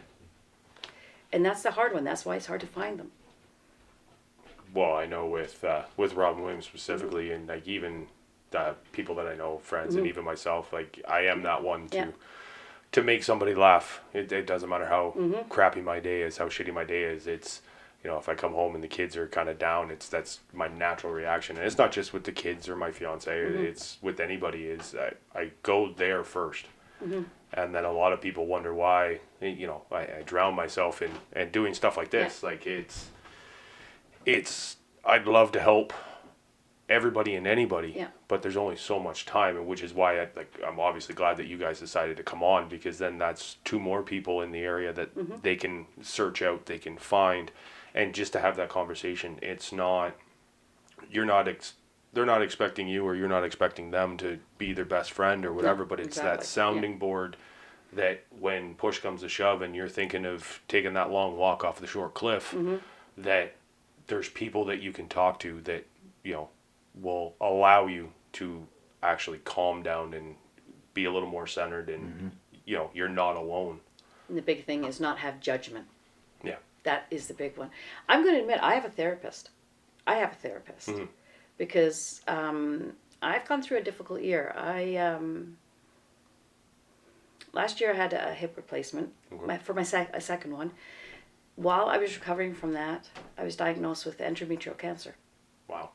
And that's the hard one. That's why it's hard to find them. Well, I know with Robin Williams specifically, and like even the people that I know, friends, and even myself, like I am that one to make somebody laugh. It doesn't matter how crappy my day is, how shitty my day is. It's if I come home and the kids are kind of down, that's my natural reaction. And it's not just with the kids or my fiance, it's with anybody, is that I go there first. And then a lot of people wonder why, I drown myself in doing stuff like this. Like I'd love to help everybody and anybody, but there's only so much time, and which is why I'm obviously glad that you guys decided to come on, because then that's 2 more people in the area that they can search out, they can find, and just to have that conversation. It's not, they're not expecting you, or you're not expecting them to be their best friend or whatever, but it's that sounding board that when push comes to shove and you're thinking of taking that long walk off the short cliff, that there's people that you can talk to that, will allow you to actually calm down and be a little more centered, and you're not alone. And the big thing is not have judgment. Yeah. That is the big one. I'm going to admit, I have a therapist. Because I've gone through a difficult year. Last year I had a hip replacement for my second one. While I was recovering from that, I was diagnosed with endometrial cancer. Wow.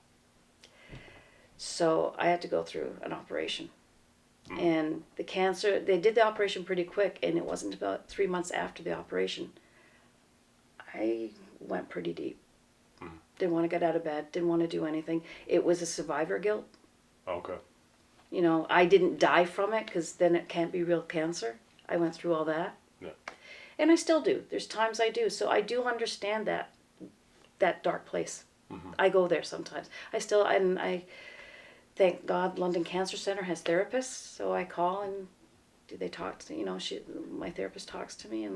So I had to go through an operation. And the cancer, they did the operation pretty quick, and it wasn't about 3 months after the operation, I went pretty deep. Didn't want to get out of bed, didn't want to do anything. It was a survivor guilt. Okay. I didn't die from it, because then it can't be real cancer. I went through all that. Yeah. And I still do. There's times I do. So I do understand that dark place. I go there sometimes. I thank God London Cancer Center has therapists. So I call and they talk to, my therapist talks to me,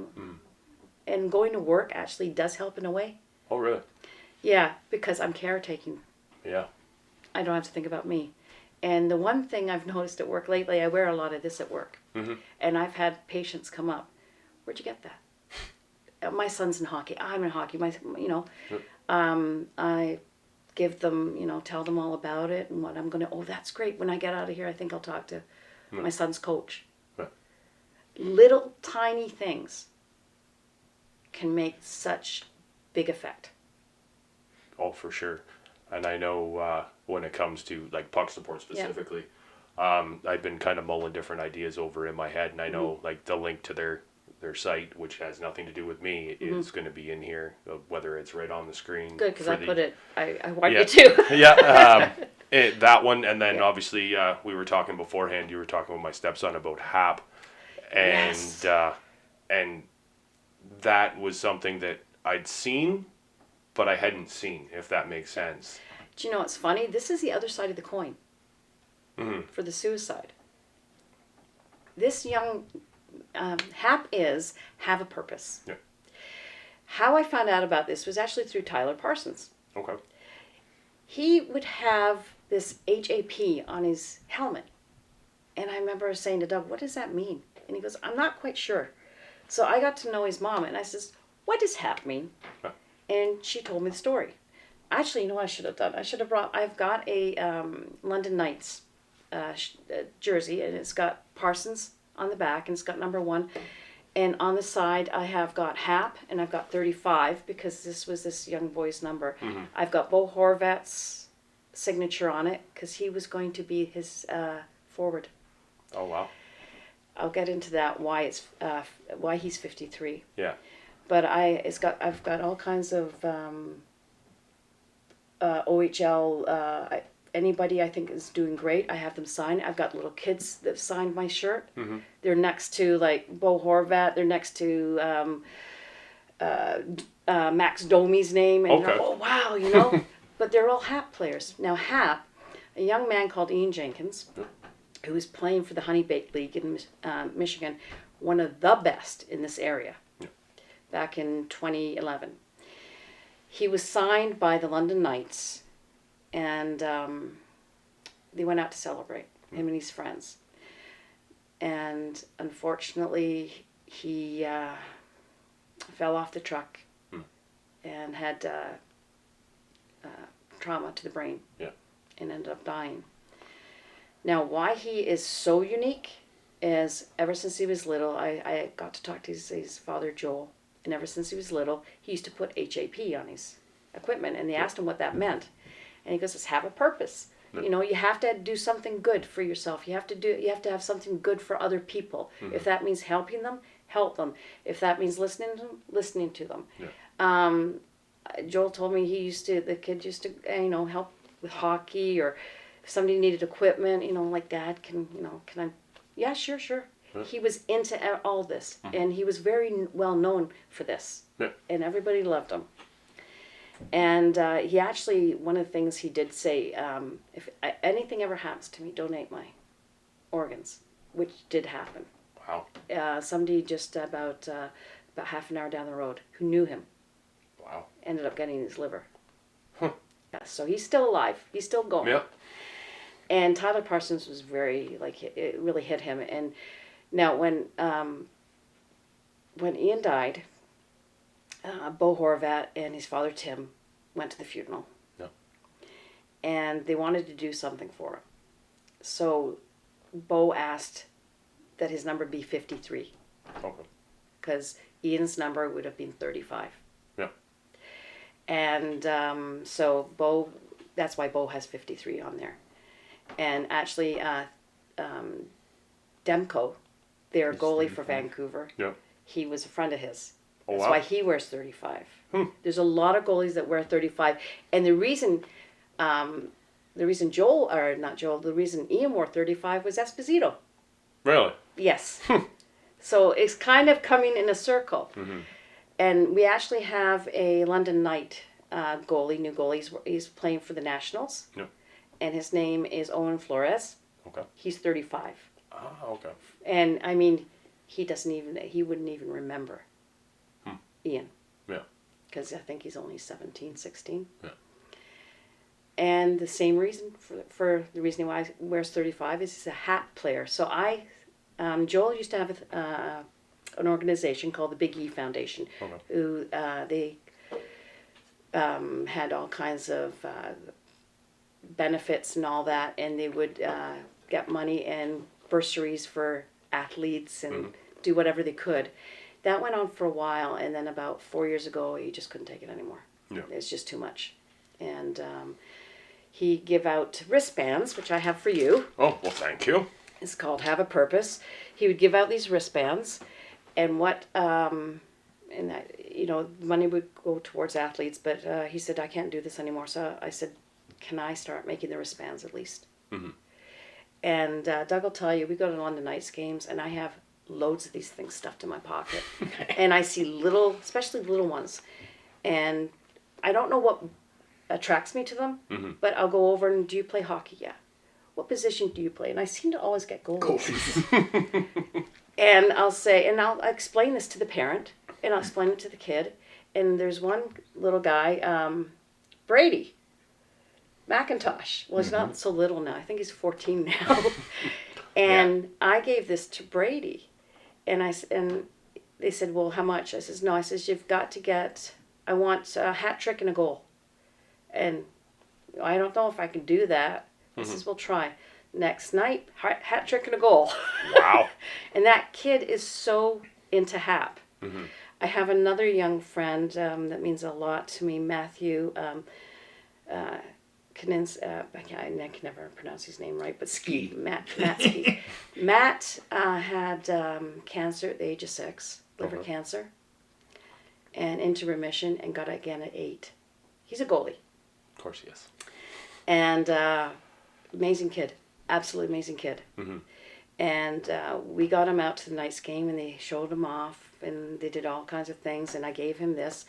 and going to work actually does help in a way. Oh, really? Yeah, because I'm caretaking. Yeah. I don't have to think about me. And the one thing I've noticed at work lately, I wear a lot of this at work. And I've had patients come up. Where'd you get that? My son's in hockey. I'm in hockey. I give them, tell them all about it and what I'm going to, that's great. When I get out of here, I think I'll talk to my son's coach. Little tiny things can make such big effect. Oh, for sure. And I know when it comes to like puck support specifically, I've been kind of mulling different ideas over in my head, and I know like the link to their site, which has nothing to do with me, is going to be in here, whether it's right on the screen. Good, because I want you to. Yeah, that one, and then obviously we were talking beforehand. You were talking with my stepson about HAP, and and that was something that I'd seen, but I hadn't seen, if that makes sense. Do you know what's funny? This is the other side of the coin for the suicide. This young HAP is have a purpose. Yeah. How I found out about this was actually through Tyler Parsons. Okay. He would have this HAP on his helmet. And I remember saying to Doug, what does that mean? And he goes, I'm not quite sure. So I got to know his mom, and I says, what does HAP mean? Huh. And she told me the story. Actually, you know what I should have done? I've got a London Knights jersey, and it's got Parsons on the back, and it's got number 1. And on the side, I have got HAP, and I've got 35, because this was this young boy's number. I've got Bo Horvat's signature on it, because he was going to be his forward. Oh, wow. I'll get into that, why he's 53. Yeah. But I've got all kinds of OHL. Anybody I think is doing great, I have them sign. I've got little kids that signed my shirt. They're next to like Bo Horvat. They're next to Max Domi's name. And Okay. oh wow, But they're all HAP players. Now HAP, a young man called Ian Jenkins, who was playing for the Honey Baked League in Michigan, one of the best in this area. Back in 2011. He was signed by the London Knights, and they went out to celebrate, him and his friends. And unfortunately, he fell off the truck and had trauma to the brain and ended up dying. Now, why he is so unique is ever since he was little, I got to talk to his father, Joel. And ever since he was little, he used to put HAP on his equipment. And they asked him what that meant. And he goes, it's have a purpose. Yeah. You know, you have to do something good for yourself. You have to have something good for other people. If that means helping them, help them. If that means listening to them. Yeah. Joel told me the kid used to, help with hockey, or if somebody needed equipment, like Dad, can I, yeah, sure. Yeah. He was into all this, and he was very well known for this, and everybody loved him. And he actually, one of the things he did say, if anything ever happens to me, donate my organs, which did happen. Wow. Somebody just about half an hour down the road who knew him. Wow. Ended up getting his liver. Yeah, so he's still alive. He's still going. Yeah. And Tyler Parsons was very, it really hit him. And now when Ian died, Bo Horvat and his father Tim went to the funeral. Yeah. And they wanted to do something for him. So Bo asked that his number be 53. Okay. Because Ian's number would have been 35. Yeah. And so Bo, that's why Bo has 53 on there. And actually, Demko, their goalie for Vancouver, Yeah. he was a friend of his. Oh, That's wow. why he wears 35. There's a lot of goalies that wear 35. And the reason the reason Ian wore 35 was Esposito. Really? Yes. So it's kind of coming in a circle. And we actually have a London Knight new goalie. He's playing for the Nationals. Yeah. And his name is Owen Flores. Okay. He's 35. Ah, okay. And I mean, he wouldn't even remember Ian. Yeah. Because I think he's only 17, 16. Yeah. And the same reason for the reason why he wears 35 is he's a hat player. So Joel used to have an organization called the Big E Foundation, Okay. who they had all kinds of benefits and all that, and they would get money and bursaries for athletes and do whatever they could. That went on for a while, and then about 4 years ago, he just couldn't take it anymore. Yeah. It's just too much. And he give out wristbands, which I have for you. Oh, well, thank you. It's called Have a Purpose. He would give out these wristbands, and money would go towards athletes, but he said, I can't do this anymore. So I said, can I start making the wristbands at least? And Doug will tell you, we go to London Knights games, and I have loads of these things stuffed in my pocket. And I see especially little ones, and I don't know what attracts me to them, but I'll go over and, do you play hockey? Yeah. What position do you play? And I seem to always get goalies. And I'll say, and I'll explain this to the parent, and I'll explain it to the kid. And there's one little guy, Brady McIntosh. Well, he's not so little now. I think he's 14 now. And I gave this to Brady. And they said, well, how much? I says, no. I says, you've got to get, I want a hat trick and a goal. And I don't know if I can do that. I says, we'll try. Next night, hat trick and a goal. Wow. And that kid is so into hap. I have another young friend that means a lot to me, Matthew I can never pronounce his name right, but Ski. Matt Ski. Matt had cancer at the age of 6, liver cancer, and into remission, and got it again at 8. He's a goalie. Of course he is. And amazing kid. Absolutely amazing kid. And we got him out to the Knights game, and they showed him off, and they did all kinds of things, and I gave him this.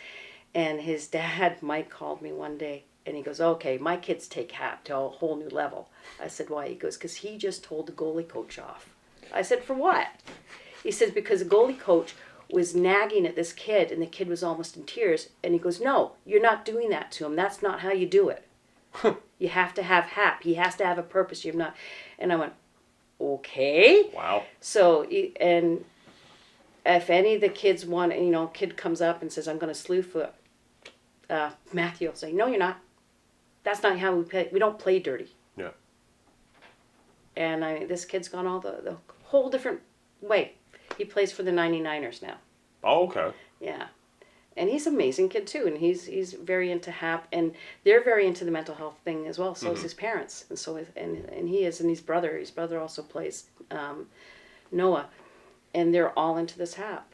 And his dad, Mike, called me one day, and he goes, okay, my kids take hap to a whole new level. I said, why? He goes, because he just told the goalie coach off. I said, for what? He says, because the goalie coach was nagging at this kid, and the kid was almost in tears. And he goes, no, you're not doing that to him. That's not how you do it. You have to have hap. He has to have a purpose. You're not. And I went, okay. Wow. So, and if any of the kids want, kid comes up and says, I'm going to slew foot, Matthew will say, no, you're not. That's not how we play. We don't play dirty. Yeah. And this kid's gone all the whole different way. He plays for the 99ers now. Oh, okay. Yeah. And he's an amazing kid too, and he's very into HAP, and they're very into the mental health thing as well. So is his parents, and so is, and he is, and his brother. His brother also plays Noah, and they're all into this HAP.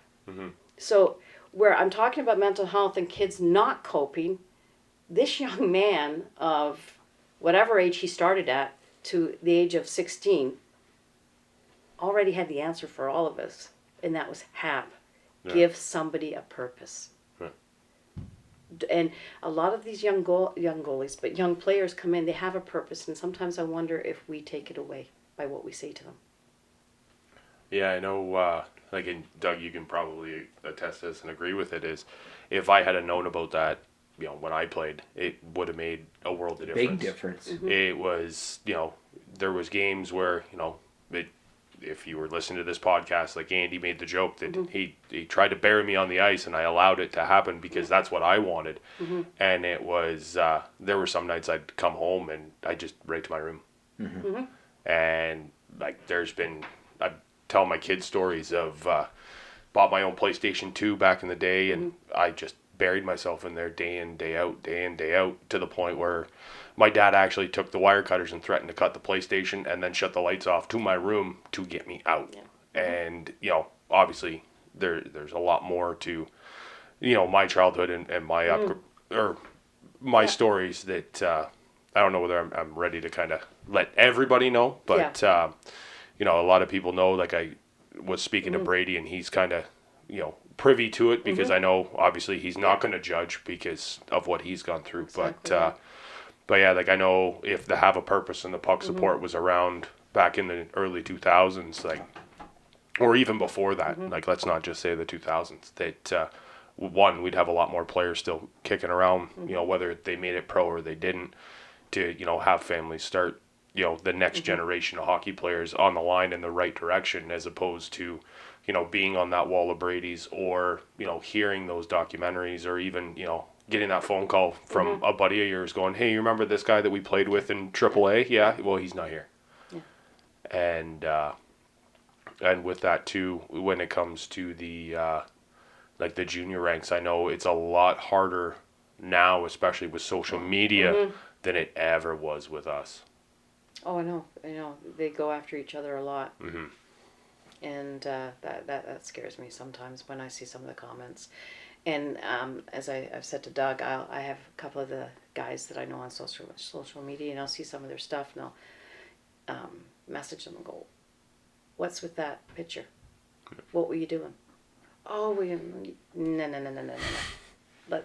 So where I'm talking about mental health and kids not coping, this young man of whatever age he started at to the age of 16 already had the answer for all of us, and that was HAP. Yeah. Give somebody a purpose. And a lot of these young goalies, but young players come in, they have a purpose, and sometimes I wonder if we take it away by what we say to them. Yeah, I know, like, and Doug, you can probably attest to this and agree with it, is if I had known about that, you know, when I played, it would have made a world of difference. Big difference. It was, you know, there was games where, you know, if you were listening to this podcast, like Andy made the joke that he tried to bury me on the ice, and I allowed it to happen because that's what I wanted. And it was, there were some nights I'd come home and I'd just right to my room. And like, I tell my kids stories of, bought my own PlayStation 2 back in the day, and I just buried myself in there day in, day out, to the point where my dad actually took the wire cutters and threatened to cut the PlayStation and then shut the lights off to my room to get me out. And, you know, obviously there's a lot more to, you know, my childhood and my my stories that I don't know whether I'm ready to kind of let everybody know, but you know, a lot of people know, like I was speaking to Brady, and he's kind of, you know, privy to it because I know obviously he's not going to judge because of what he's gone through. Exactly. But yeah, like I know if the Have a Purpose and the puck support was around back in the early 2000s, like, or even before that, like let's not just say the 2000s, that one, we'd have a lot more players still kicking around, you know, whether they made it pro or they didn't, to, you know, have families start, you know, the next generation of hockey players on the line in the right direction, as opposed to, you know, being on that wall of Brady's, or, you know, hearing those documentaries, or even, you know, getting that phone call from a buddy of yours going, hey, you remember this guy that we played with in AAA? Yeah, well, he's not here. And with that too, when it comes to the like the junior ranks, I know it's a lot harder now, especially with social media, than it ever was with us. Oh, I know. They go after each other a lot. And that scares me sometimes when I see some of the comments. And as I've said to Doug, I have a couple of the guys that I know on social media, and I'll see some of their stuff, and I'll message them and go, what's with that picture? What were you doing? Oh, no.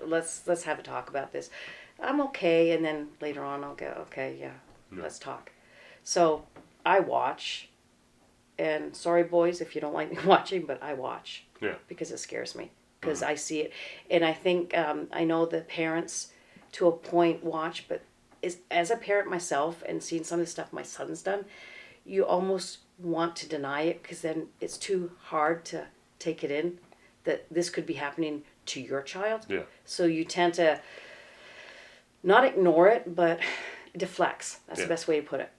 Let's have a talk about this. I'm okay, and then later on I'll go, okay, yeah, let's talk. So I watch, and sorry boys if you don't like me watching, but I watch because it scares me. Because I see it, and I think I know the parents to a point watch, but as a parent myself and seeing some of the stuff my son's done, you almost want to deny it because then it's too hard to take it in that this could be happening to your child. So you tend to not ignore it, but it deflects. That's the best way to put it.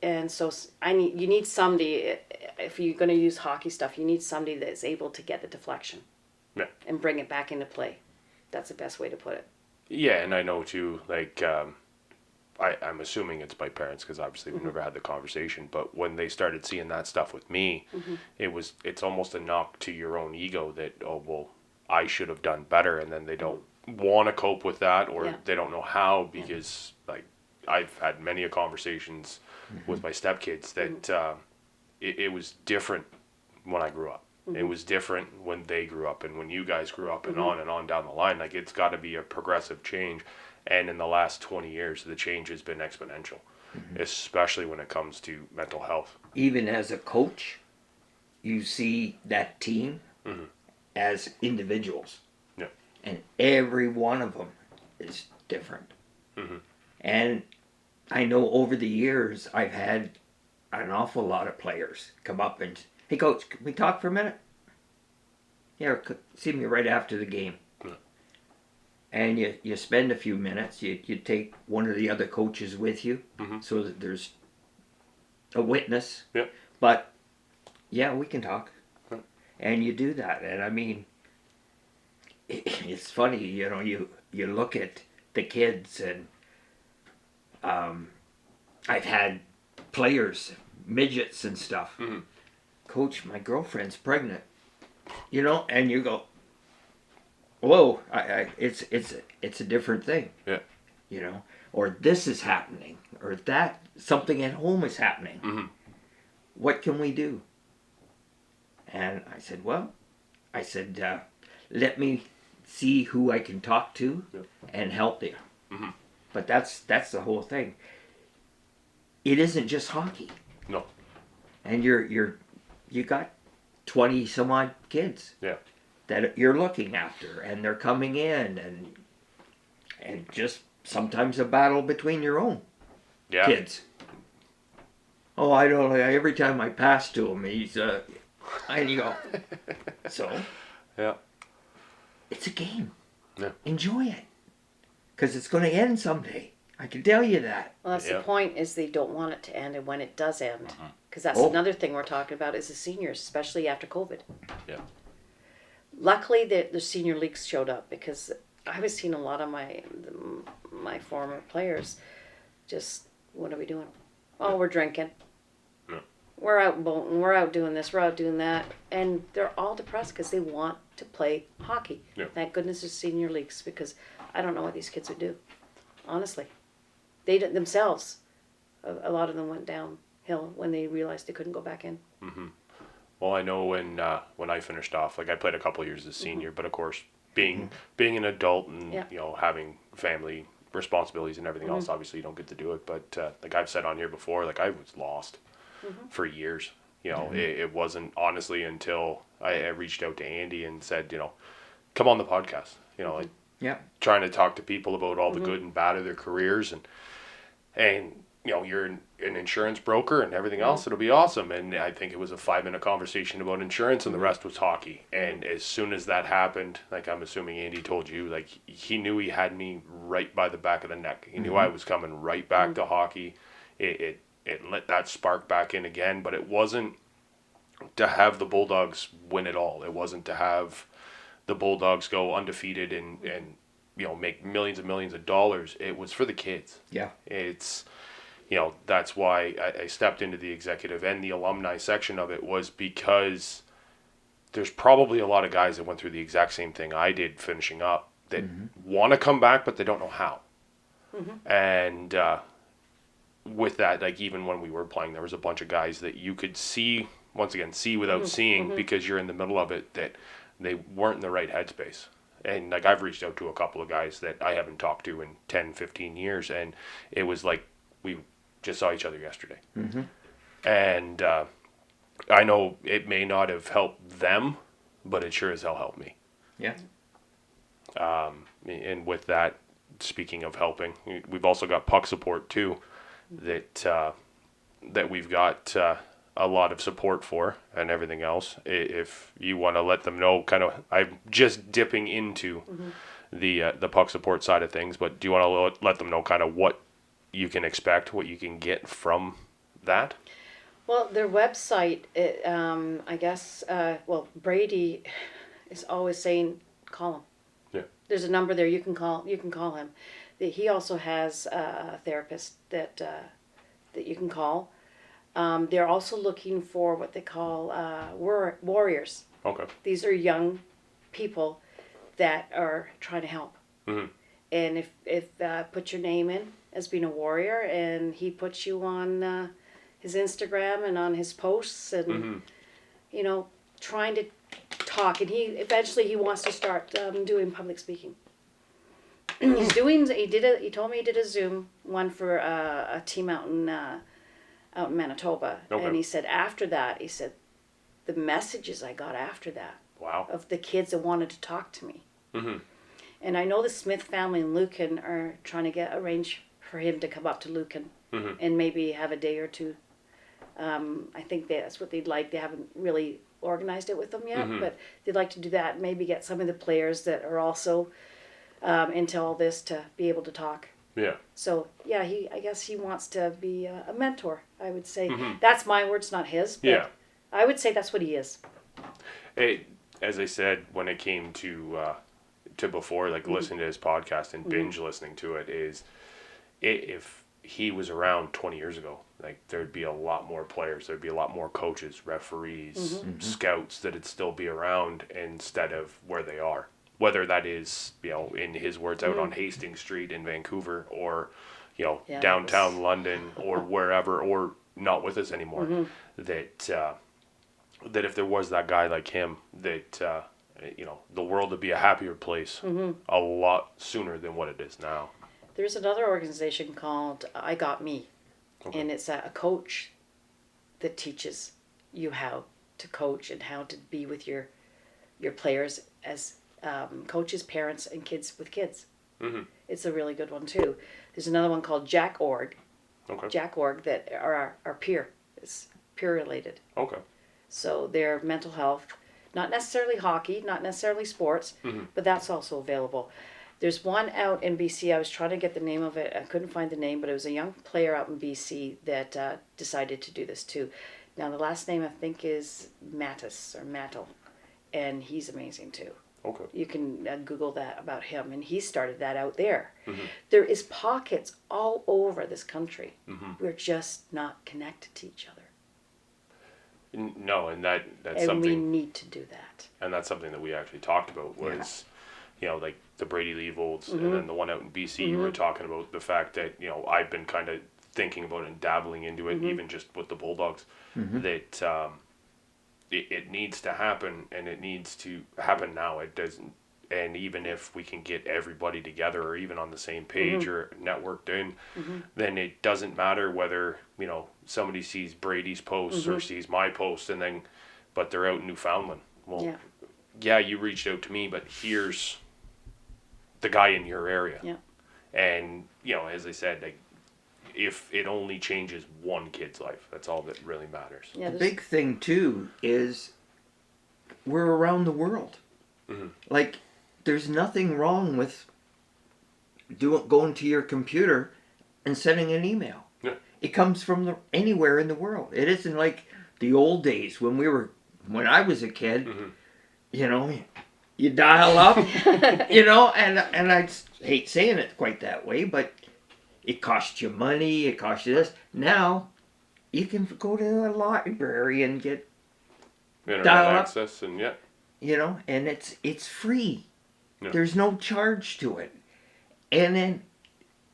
And so you need somebody, if you're going to use hockey stuff, you need somebody that's able to get the deflection. And bring it back into play. That's the best way to put it. Yeah, and I know too, like, I'm assuming it's my parents, because obviously we've never had the conversation, but when they started seeing that stuff with me, it's almost a knock to your own ego that, oh, well, I should have done better, and then they don't want to cope with that, or they don't know how, because, like, I've had many conversations with my stepkids that it was different when I grew up. It was different when they grew up and when you guys grew up, and on down the line. Like, it's got to be a progressive change. And in the last 20 years, the change has been exponential, especially when it comes to mental health. Even as a coach, you see that team as individuals. And every one of them is different. And I know over the years, I've had an awful lot of players come up and, hey, coach, can we talk for a minute? Yeah, see me right after the game. And you spend a few minutes. You take one of the other coaches with you so that there's a witness. But, yeah, we can talk. And you do that. And, I mean, it's funny, you know, you look at the kids, and I've had players, midgets and stuff. Mm-hmm. Coach, my girlfriend's pregnant. You know, and you go, whoa, it's a different thing. Yeah. You know, or this is happening, or that something at home is happening. Mm-hmm. What can we do? And I said, let me see who I can talk to and help you. Mm-hmm. But that's the whole thing. It isn't just hockey. No. And you got 20 some odd kids. Yeah. That you're looking after, and they're coming in, and just sometimes a battle between your own kids. Oh, I don't. Every time I pass to him, he's and you go. So. Yeah. It's a game. Yeah. Enjoy it, because it's going to end someday. I can tell you that. Well, that's the point, is they don't want it to end, and when it does end, because that's Oh. another thing we're talking about is the seniors, especially after COVID. Yeah. Luckily, the senior leagues showed up, because I was seeing a lot of my former players just, what are we doing? Oh, we're drinking. Yeah. We're out boating. We're out doing this. We're out doing that. And they're all depressed because they want to play hockey. Yeah. Thank goodness there's senior leagues, because I don't know what these kids would do. Honestly. They did themselves. A lot of them went downhill when they realized they couldn't go back in. Mm-hmm. Well, I know when I finished off, like I played a couple of years as senior, but of course, being an adult and you know, having family responsibilities and everything else, obviously you don't get to do it. But like I've said on here before, like I was lost for years. You know, it wasn't honestly until I reached out to Andy and said, you know, come on the podcast. You know, like trying to talk to people about all the good and bad of their careers, and you know, you're an insurance broker and everything else, it'll be awesome. And I think it was a 5-minute conversation about insurance, and the rest was hockey. And as soon as that happened, like I'm assuming Andy told you, like he knew he had me right by the back of the neck. He knew I was coming right back to hockey. It lit that spark back in again, but it wasn't to have the Bulldogs win it all. It wasn't to have the Bulldogs go undefeated and you know, make millions and millions of dollars. It was for the kids. Yeah. It's, you know, that's why I stepped into the executive and the alumni section of it, was because there's probably a lot of guys that went through the exact same thing I did finishing up that want to come back, but they don't know how. And with that, like even when we were playing, there was a bunch of guys that you could see, once again, see without seeing, because you're in the middle of it, that they weren't in the right headspace. And like I've reached out to a couple of guys that I haven't talked to in 10, 15 years, and it was like we just saw each other yesterday. And I know it may not have helped them, but it sure as hell helped me. Yeah. And with that, speaking of helping, we've also got puck support too, that we've got a lot of support for and everything else. If you want to let them know, kind of, I'm just dipping into the puck support side of things, but do you want to let them know kind of what you can expect, what you can get from that? Well, their website, I guess, well, Brady is always saying, call him. Yeah. There's a number there you can call him. He also has a therapist that you can call. They're also looking for what they call warriors. Okay. These are young people that are trying to help. And if put your name in as being a warrior, and he puts you on his Instagram and on his posts, and you know, trying to talk, and he wants to start doing public speaking. He told me he did a Zoom one for a team out in Manitoba. Okay. And he said after that, the messages I got after that, of the kids that wanted to talk to me. And I know the Smith family in Lucan are trying to arrange for him to come up to Lucan and maybe have a day or two. I think that's what they'd like. They haven't really organized it with them yet, but they'd like to do that. Maybe get some of the players that are also into all this to be able to talk. Yeah. So yeah, I guess he wants to be a mentor. I would say that's my words, not his. But I would say that's what he is. Hey, as I said, when it came to to before, like listening to his podcast and binge listening to it, is if he was around 20 years ago, like there'd be a lot more players, there'd be a lot more coaches, referees, scouts that'd still be around instead of where they are. Whether that is, in his words, out on Hastings Street in Vancouver, or, downtown London, or wherever, or not with us anymore. That if there was that guy like him, that the world would be a happier place a lot sooner than what it is now. There's another organization called I Got Me, and it's a coach that teaches you how to coach and how to be with your players as coaches, parents, and kids with kids. It's a really good one too. There's another one called JackOrg. JackOrg that are peer. It's peer related. Okay. So they're mental health, not necessarily hockey, not necessarily sports, but that's also available. There's one out in BC. I was trying to get the name of it. I couldn't find the name, but it was a young player out in BC that decided to do this too. Now the last name I think is Mattis or Mattel, and he's amazing too. Okay. You can Google that about him, and he started that out there. There is pockets all over this country. We're just not connected to each other. No, and that's and something. we need to do that. And that's something that we actually talked about was, like the Brady Leavolds, and then the one out in BC. You were talking about the fact that I've been kind of thinking about and dabbling into it, even just with the Bulldogs. That it needs to happen, and it needs to happen now. It doesn't. And even if we can get everybody together, or even on the same page, or networked in, then it doesn't matter whether somebody sees Brady's posts or sees my post, but they're out in Newfoundland. Well, yeah, you reached out to me, but here's the guy in your area. Yeah. And as I said, like, if it only changes one kid's life, that's all that really matters. Yeah, The big thing too is we're around the world. Like, there's nothing wrong with going to your computer and sending an email. Yeah. It comes from anywhere in the world. It isn't like the old days when I was a kid. You dial up, and I hate saying it quite that way, but it costs you money. It costs you this. Now, you can go to the library and get Internet dial up. access, and and it's free. Yeah. There's no charge to it. And then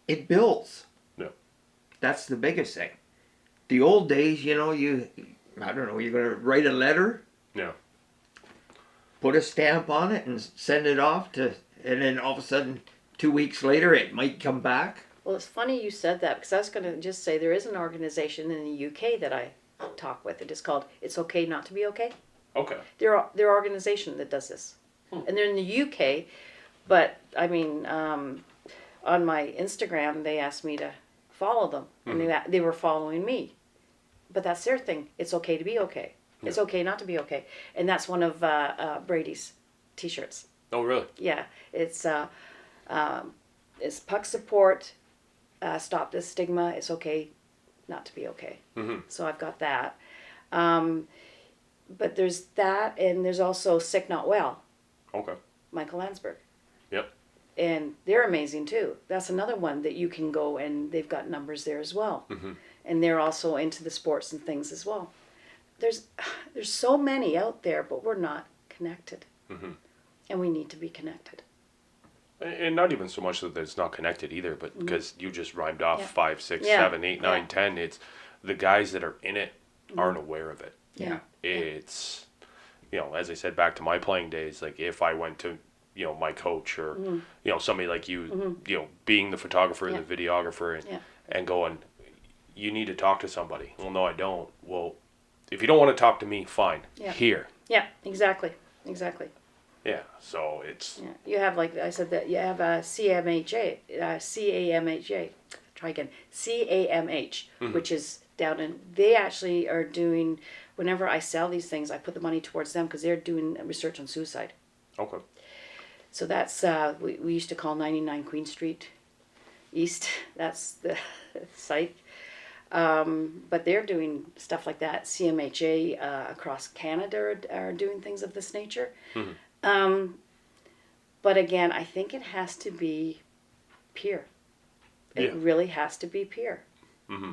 it builds. Yeah. That's the biggest thing. The old days, I don't know, you're going to write a letter. Yeah. Put a stamp on it and send it off and then all of a sudden 2 weeks later it might come back. Well, it's funny you said that, because I was going to just say there is an organization in the UK that I talk with. It is called It's Okay Not to Be Okay. Okay. They're an organization that does this. And they're in the UK, but I mean, on my Instagram, they asked me to follow them, and they were following me. But that's their thing. It's okay to be okay. Yeah. It's okay not to be okay. And that's one of Brady's T-shirts. Oh, really? Yeah. It's puck support, stop this stigma. It's okay not to be okay. So I've got that. But there's that, and there's also Sick Not Well. Okay. Michael Landsberg. Yep. And they're amazing too. That's another one that you can go, and they've got numbers there as well. And they're also into the sports and things as well. There's so many out there, but we're not connected. And we need to be connected. And not even so much that it's not connected either, but because you just rhymed off 5, 6, 7, 8, 9, 10. It's the guys that are in it aren't aware of it. Yeah. It's, as I said, back to my playing days, like if I went to, my coach or, somebody like you, being the photographer, the videographer, and going, you need to talk to somebody. Well, no, I don't. Well, if you don't want to talk to me, fine. Yeah. Here. Yeah, exactly. Yeah, so it's... Yeah. You have, like I said, that you have a CAMH, which is down in... They actually are doing... Whenever I sell these things, I put the money towards them because they're doing research on suicide. Okay. So that's... we used to call 99 Queen Street East. That's the site. But they're doing stuff like that. CMHA across Canada are doing things of this nature. But again, I think it has to be peer. It really has to be peer. Mm-hmm.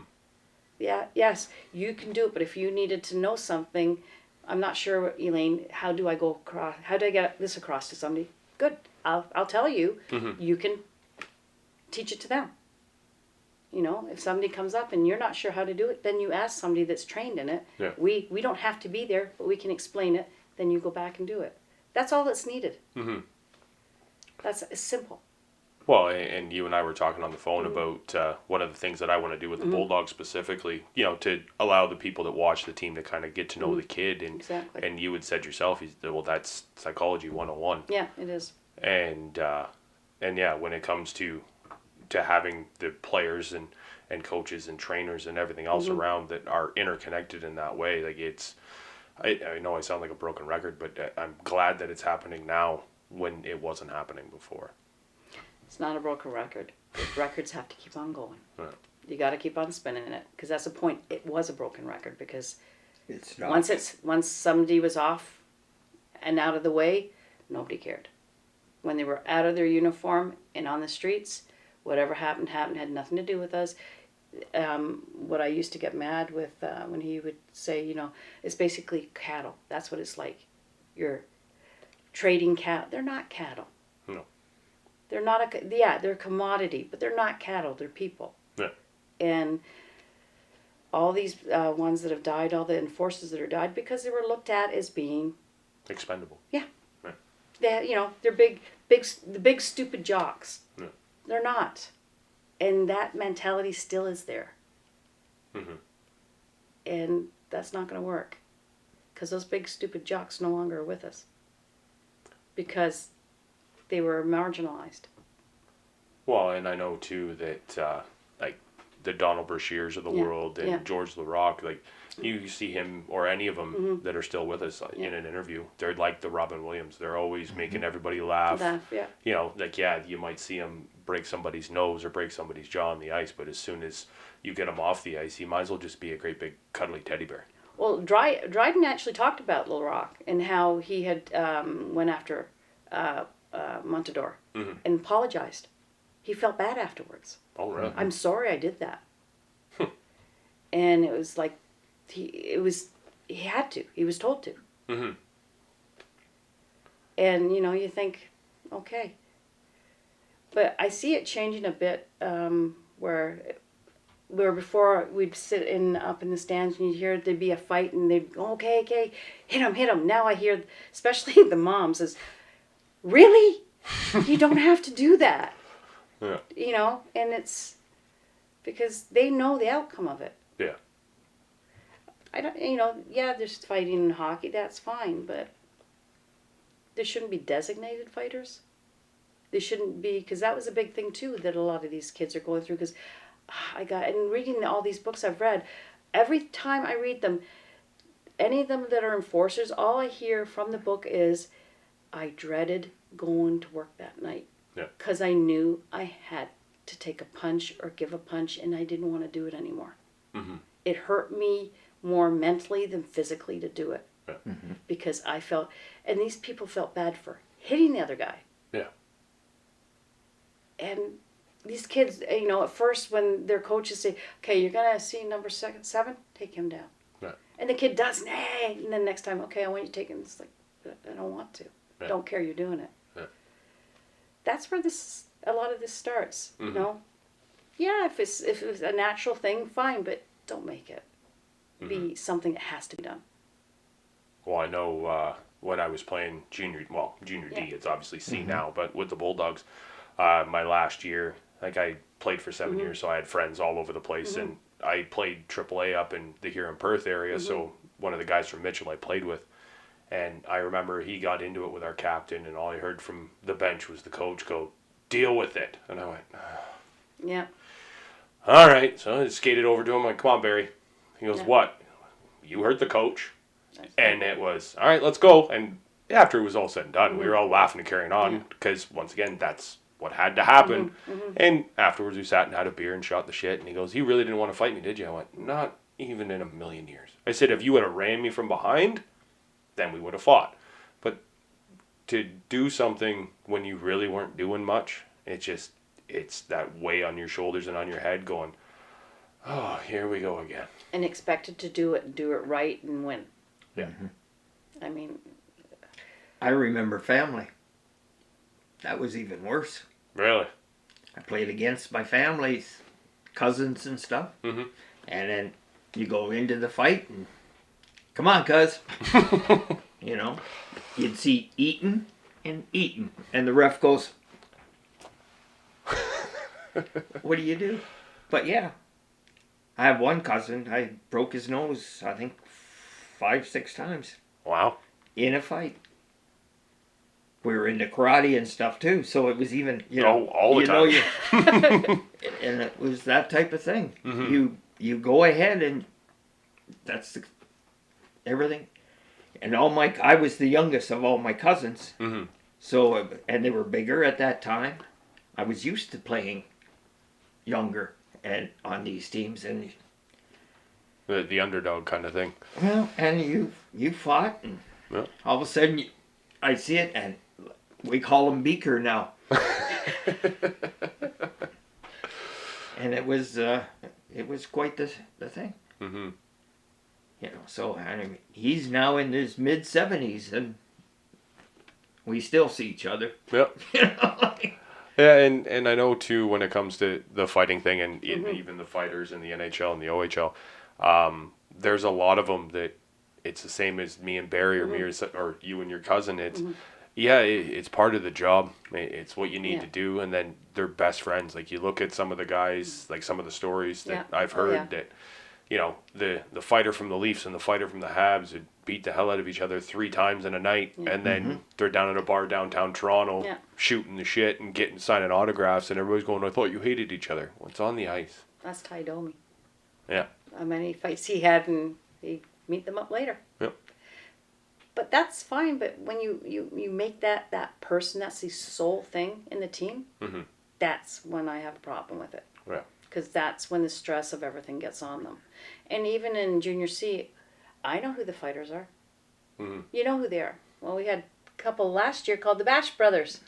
Yeah, yes, you can do it, but if you needed to know something, I'm not sure, Elaine, how do I get this across to somebody? Good, I'll tell you. Mm-hmm. You can teach it to them. You know, if somebody comes up and you're not sure how to do it, then you ask somebody that's trained in it. Yeah. We don't have to be there, but we can explain it. Then you go back and do it. That's all that's needed. Mm-hmm. It's simple. Well, and you and I were talking on the phone Mm-hmm. about one of the things that I want to do with the Bulldogs specifically, you know, to allow the people that watch the team to kind of get to know the kid. And Exactly. and you had said yourself, well, that's psychology 101. Yeah, it is. And yeah, when it comes to having the players and coaches and trainers and everything else around that are interconnected in that way, like I know I sound like a broken record, but I'm glad that it's happening now when it wasn't happening before. It's not a broken record. Records have to keep on going. Yeah. You got to keep on spinning it, because that's the point. It was a broken record, because It's not. once somebody was off and out of the way, nobody cared. When they were out of their uniform and on the streets, whatever happened had nothing to do with us. What I used to get mad with when he would say, you know, it's basically cattle. That's what it's like. You're trading cattle. They're not cattle. No. They're not they're a commodity, but they're not cattle. They're people. Yeah. And all these ones that have died, all the enforcers that are died, because they were looked at as being Expendable. they're the big stupid jocks. Yeah. They're not, and that mentality still is there. Mm-hmm. And that's not going to work, because those big stupid jocks no longer are with us, because they were marginalized. Well, and I know too that like the Donald Brashears of the world and George LaRock, like you see him or any of them that are still with us in an interview, they're like the Robin Williams. They're always making everybody laugh. Yeah. You know, like you might see him break somebody's nose or break somebody's jaw on the ice, but as soon as you get him off the ice, he might as well just be a great big cuddly teddy bear. Well, Dryden actually talked about LaRock and how he had went after Montador and apologized. He felt bad afterwards. Oh, really? I'm sorry I did that. And it was like, he had to. He was told to. Mm-hmm. And, you know, you think, okay. But I see it changing a bit, where before we'd sit up in the stands and you'd hear there'd be a fight and they'd go, okay, hit him. Now I hear, especially the moms, is, really? You don't have to do that. Yeah. You know, and it's because they know the outcome of it. Yeah. There's fighting in hockey, that's fine, but there shouldn't be designated fighters. They shouldn't be, because that was a big thing too that a lot of these kids are going through, because and reading all these books I've read, every time I read them, any of them that are enforcers, all I hear from the book is, I dreaded going to work that night. Yeah. Because I knew I had to take a punch or give a punch, and I didn't want to do it anymore. Mm-hmm. It hurt me more mentally than physically to do it. Yeah. Mm-hmm. Because I felt, and these people felt bad for hitting the other guy. Yeah. And these kids, at first when their coaches say, okay, you're going to see number 7, take him down. Yeah. And the kid does, nay. And then next time, okay, I want you to take him. It's like, I don't want to. Yeah. Don't care, you're doing it. Yeah. That's where a lot of this starts, Mm-hmm. you know? Yeah, if it's a natural thing, fine, but don't make it be something that has to be done. Well, I know when I was playing junior D, it's obviously C now, but with the Bulldogs, my last year, like I played for 7 years, so I had friends all over the place, and I played AAA up in the here in Perth area, so one of the guys from Mitchell I played with, and I remember he got into it with our captain, and all I heard from the bench was the coach go, deal with it, and I went, Yeah. all right, so I skated over to him, like, come on, Barry. He goes, what? You heard the coach. And it was, all right, let's go. And after it was all said and done, we were all laughing and carrying on because, once again, that's what had to happen. And afterwards, we sat and had a beer and shot the shit. And he goes, you really didn't want to fight me, did you? I went, not even in a million years. I said, if you would have ran me from behind, then we would have fought. But to do something when you really weren't doing much, it's that weight on your shoulders and on your head going, oh, here we go again. And expected to do it right, and win. Yeah. I mean, I remember family. That was even worse. Really? I played against my family's cousins and stuff. Mm-hmm. And then you go into the fight and, come on, cuz. You know, you'd see Eaton and Eaton. And the ref goes, what do you do? But yeah, I have one cousin, I broke his nose, I think 5-6 times Wow. in a fight. We were into karate and stuff too, so it was even, you know, all the time. And it was that type of thing. Mm-hmm. You go ahead and that's everything. And I was the youngest of all my cousins, Mm-hmm. so, and they were bigger at that time. I was used to playing younger and on these teams, and The underdog kind of thing. well, and you fought, and Yeah. all of a sudden I see it, and we call him Beaker now. And it was quite the thing. Mm-hmm. You know, so I mean, he's now in his mid-70s, and we still see each other. Yep. You know, like, Yeah, and I know too when it comes to the fighting thing and even the fighters in the NHL and the OHL, there's a lot of them that it's the same as me and Barry or me or you and your cousin. It's it's part of the job. It's what you need to do, and then they're best friends. Like you look at some of the guys, like some of the stories that I've heard that, you know, the fighter from the Leafs and the fighter from the Habs would beat the hell out of each other 3 times in a night, and then they're down at a bar downtown Toronto shooting the shit and signing autographs, and everybody's going, I thought you hated each other. Well, it's on the ice. that's Ty Domi. Yeah. How many fights he had, and he meet them up later. Yep. But that's fine. But when you make that person, that's the sole thing in the team, that's when I have a problem with it. Yeah. Because that's when the stress of everything gets on them. And even in Junior C, I know who the fighters are. Mm-hmm. You know who they are. Well, we had a couple last year called the Bash Brothers.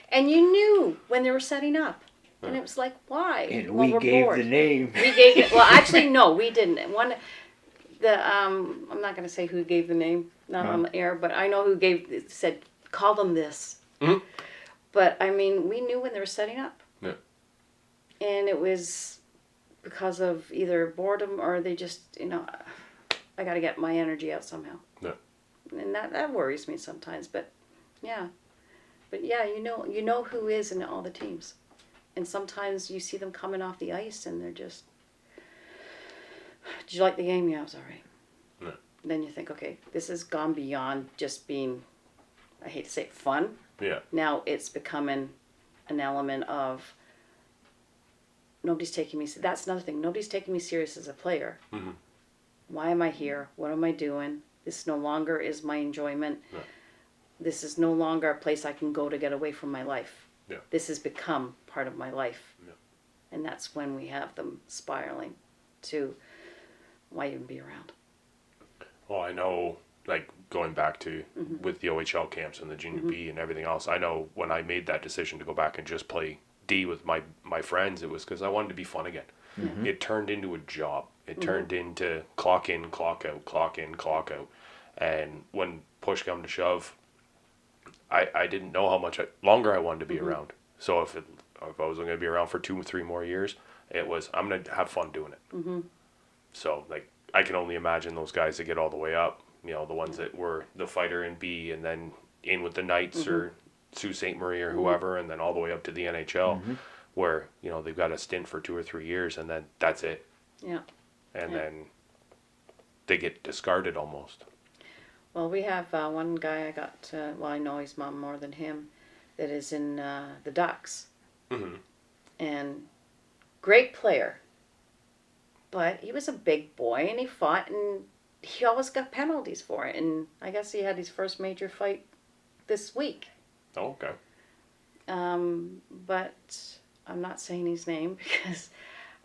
And you knew when they were setting up. And it was like, why? and Well, we we're gave bored. the name. We gave it. Well, actually, no, we didn't. I'm not going to say who gave the name, not on the air, but I know who said, call them this. Mm-hmm. But I mean, we knew when they were setting up. Yeah. And it was because of either boredom or they just, you know, I got to get my energy out somehow. Yeah. And that worries me sometimes, but yeah. But yeah, you know who is in all the teams. And sometimes you see them coming off the ice and they're just, did you like the game? Yeah, it was all right. Yeah. Then you think, okay, this has gone beyond just being, I hate to say it, fun. Yeah. Now it's becoming an element of, nobody's taking me, that's another thing, nobody's taking me serious as a player. Mm-hmm. Why am I here? What am I doing? This no longer is my enjoyment. Yeah. This is no longer a place I can go to get away from my life. Yeah. This has become part of my life. Yeah. And that's when we have them spiraling to, why even be around? Well, I know, like, going back to with the OHL camps and the Junior B and everything else, I know when I made that decision to go back and just play D with my friends, it was because I wanted to be fun again. Mm-hmm. It turned into a job. It turned into clock in, clock out, clock in, clock out. And when push come to shove, I didn't know how much longer I wanted to be around. So if I was going to be around for 2 or 3 more years, it was, I'm going to have fun doing it. Mm-hmm. So, like, I can only imagine those guys that get all the way up, you know, the ones that were the fighter in B and then in with the Knights or Sault Ste. Marie or whoever, and then all the way up to the NHL, where, you know, they've got a stint for 2 or 3 years and then that's it. Yeah. And then they get discarded almost. Well, we have one guy I got, I know his mom more than him, that is in the Ducks. Mm-hmm. And great player. But he was a big boy and he fought and he always got penalties for it. And I guess he had his first major fight this week. Oh, okay. But I'm not saying his name because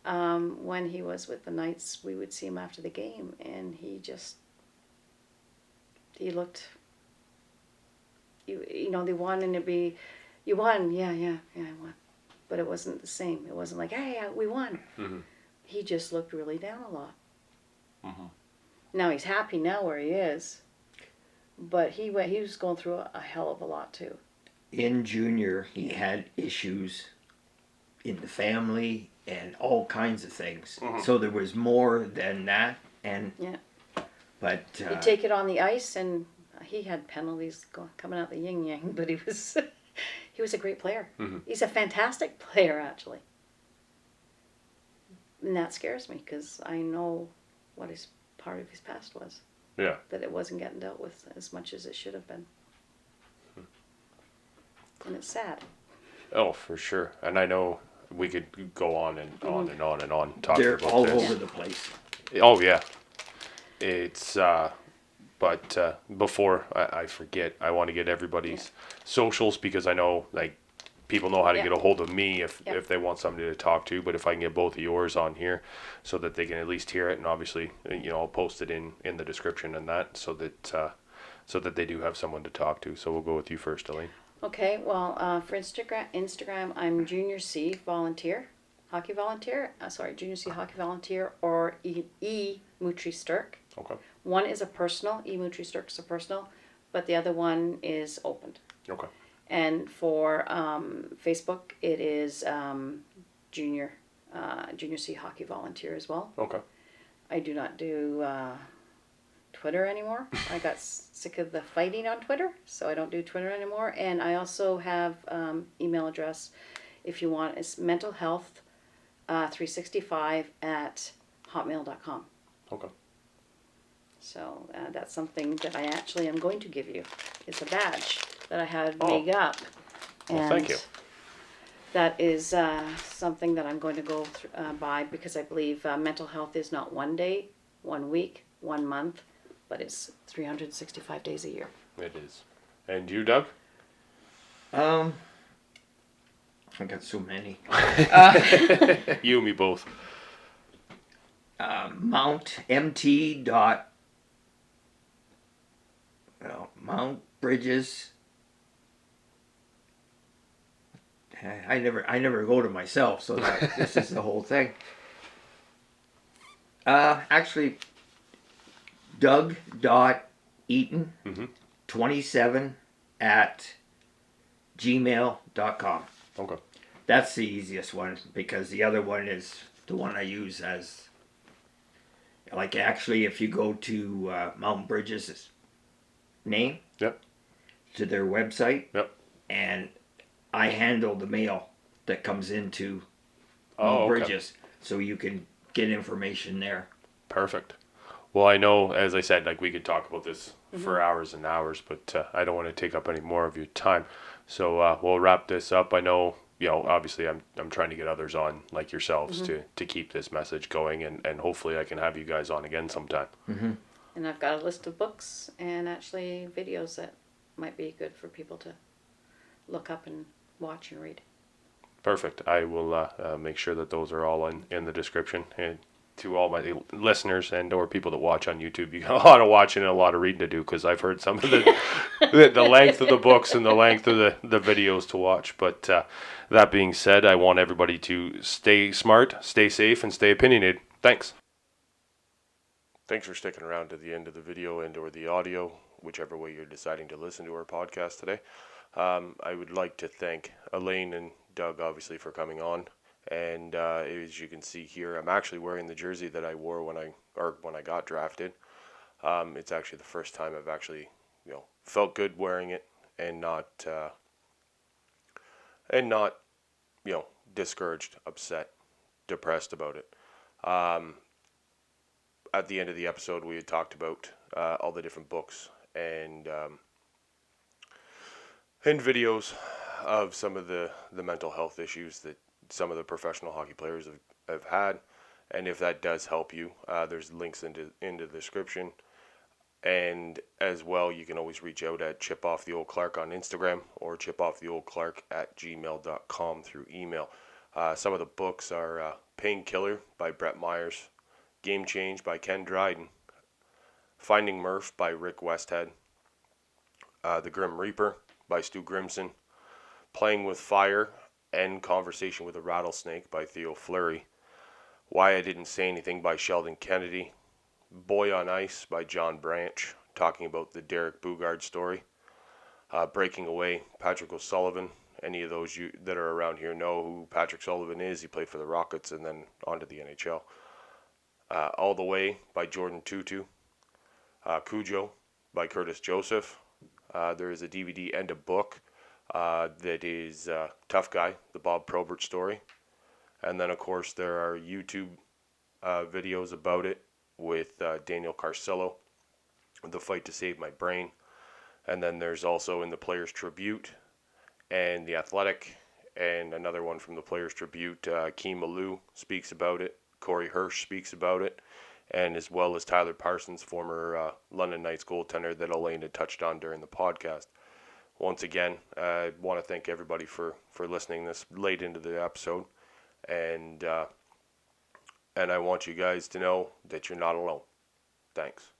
when he was with the Knights, we would see him after the game and he looked you know, they won and it'd be, you won, yeah, I won. But it wasn't the same. It wasn't like, hey, we won. Mm-hmm. He just looked really down a lot. Mm-hmm. Now he's happy now where he is, but he was going through a hell of a lot too. In junior, he had issues in the family and all kinds of things. Mhm. So there was more than that. And Yeah. but He'd take it on the ice, and he had penalties coming out the yin yang, but he was a great player. Mhm. He's a fantastic player, actually. And that scares me because I know what his part of his past was. Yeah. That it wasn't getting dealt with as much as it should have been. And it's sad. Oh, for sure. And I know we could go on and on and on and on talking they're about all this. over the place. Oh yeah, it's but before I forget, I want to get everybody's socials because I know like people know how to Yeah. get a hold of me if Yeah. they want somebody to talk to. But if I can get both of yours on here, so that they can at least hear it, and obviously I'll post it in the description and that so that they do have someone to talk to. So we'll go with you first, Elaine. Okay, well, for Instagram, I'm JrCHockey Volunteer, Hockey Volunteer. JrCHockey Volunteer or E Moutrey-Stirk. Okay. One is a personal, E Moutrey-Stirk is a personal, but the other one is opened. Okay. And for Facebook, it is JrCHockey Volunteer as well. Okay. I do not do Twitter anymore. I got sick of the fighting on Twitter, so I don't do Twitter anymore. And I also have email address, if you want, it's mentalhealth365@hotmail.com. Okay. So that's something that I actually am going to give you. It's a badge that I had Oh. made up. Well, thank you. That is something that I'm going to go by because I believe mental health is not 1 day, 1 week, 1 month, but it's 365 days a year. It is. And you, Doug? I got so many. You and me both. Mount Brydges. I never go to myself, so this is the whole thing. Actually, Doug.Eaton 27 at gmail.com. Okay. That's the easiest one because the other one is the one I use as, like, actually if you go to Mount Brydges' name, Yep. to their website, Yep. and I handle the mail that comes into Oh, Mount okay. Brydges, so you can get information there. Perfect. Well, I know, as I said, like we could talk about this for hours and hours, but I don't want to take up any more of your time. So we'll wrap this up. I know, obviously I'm trying to get others on like yourselves to keep this message going, and hopefully I can have you guys on again sometime. Mm-hmm. And I've got a list of books and actually videos that might be good for people to look up and watch and read. Perfect. I will make sure that those are all in the description. And to all my listeners and or people that watch on YouTube, you got a lot of watching and a lot of reading to do because I've heard some of the length of the books and the length of the videos to watch. But that being said, I want everybody to stay smart, stay safe, and stay opinionated. Thanks. Thanks for sticking around to the end of the video and or the audio, whichever way you're deciding to listen to our podcast today. I would like to thank Elaine and Doug, obviously, for coming on. And as you can see here, I'm actually wearing the jersey that I wore when I got drafted. It's actually the first time I've actually, felt good wearing it and not, discouraged, upset, depressed about it. At the end of the episode, we had talked about all the different books and videos of some of the mental health issues that some of the professional hockey players have had. And if that does help you, there's links in the description. And as well, you can always reach out at chipofftheoldclark on Instagram or chipofftheoldclark@gmail.com through email. Some of the books are Painkiller by Brett Myers, Game Change by Ken Dryden, Finding Murph by Rick Westhead, The Grim Reaper by Stu Grimson, Playing with Fire and Conversation with a Rattlesnake by Theo Fleury, Why I Didn't Say Anything by Sheldon Kennedy, Boy on Ice by John Branch, talking about the Derek Bugard story, Breaking Away, Patrick O'Sullivan. Any of those you that are around here know who Patrick Sullivan is. He played for the Rockets and then on to the NHL. All the Way by Jordan Tutu, Cujo by Curtis Joseph. There is a DVD and a book that is Tough Guy, the Bob Probert story. And then, of course, there are YouTube videos about it with Daniel Carcillo, The Fight to Save My Brain. And then there's also in the Players Tribute and The Athletic, and another one from the Players Tribute. Keem Malou speaks about it. Corey Hirsch speaks about it. And as well as Tyler Parsons, former London Knights goaltender that Elaine had touched on during the podcast. Once again, I want to thank everybody for listening this late into the episode. And I want you guys to know that you're not alone. Thanks.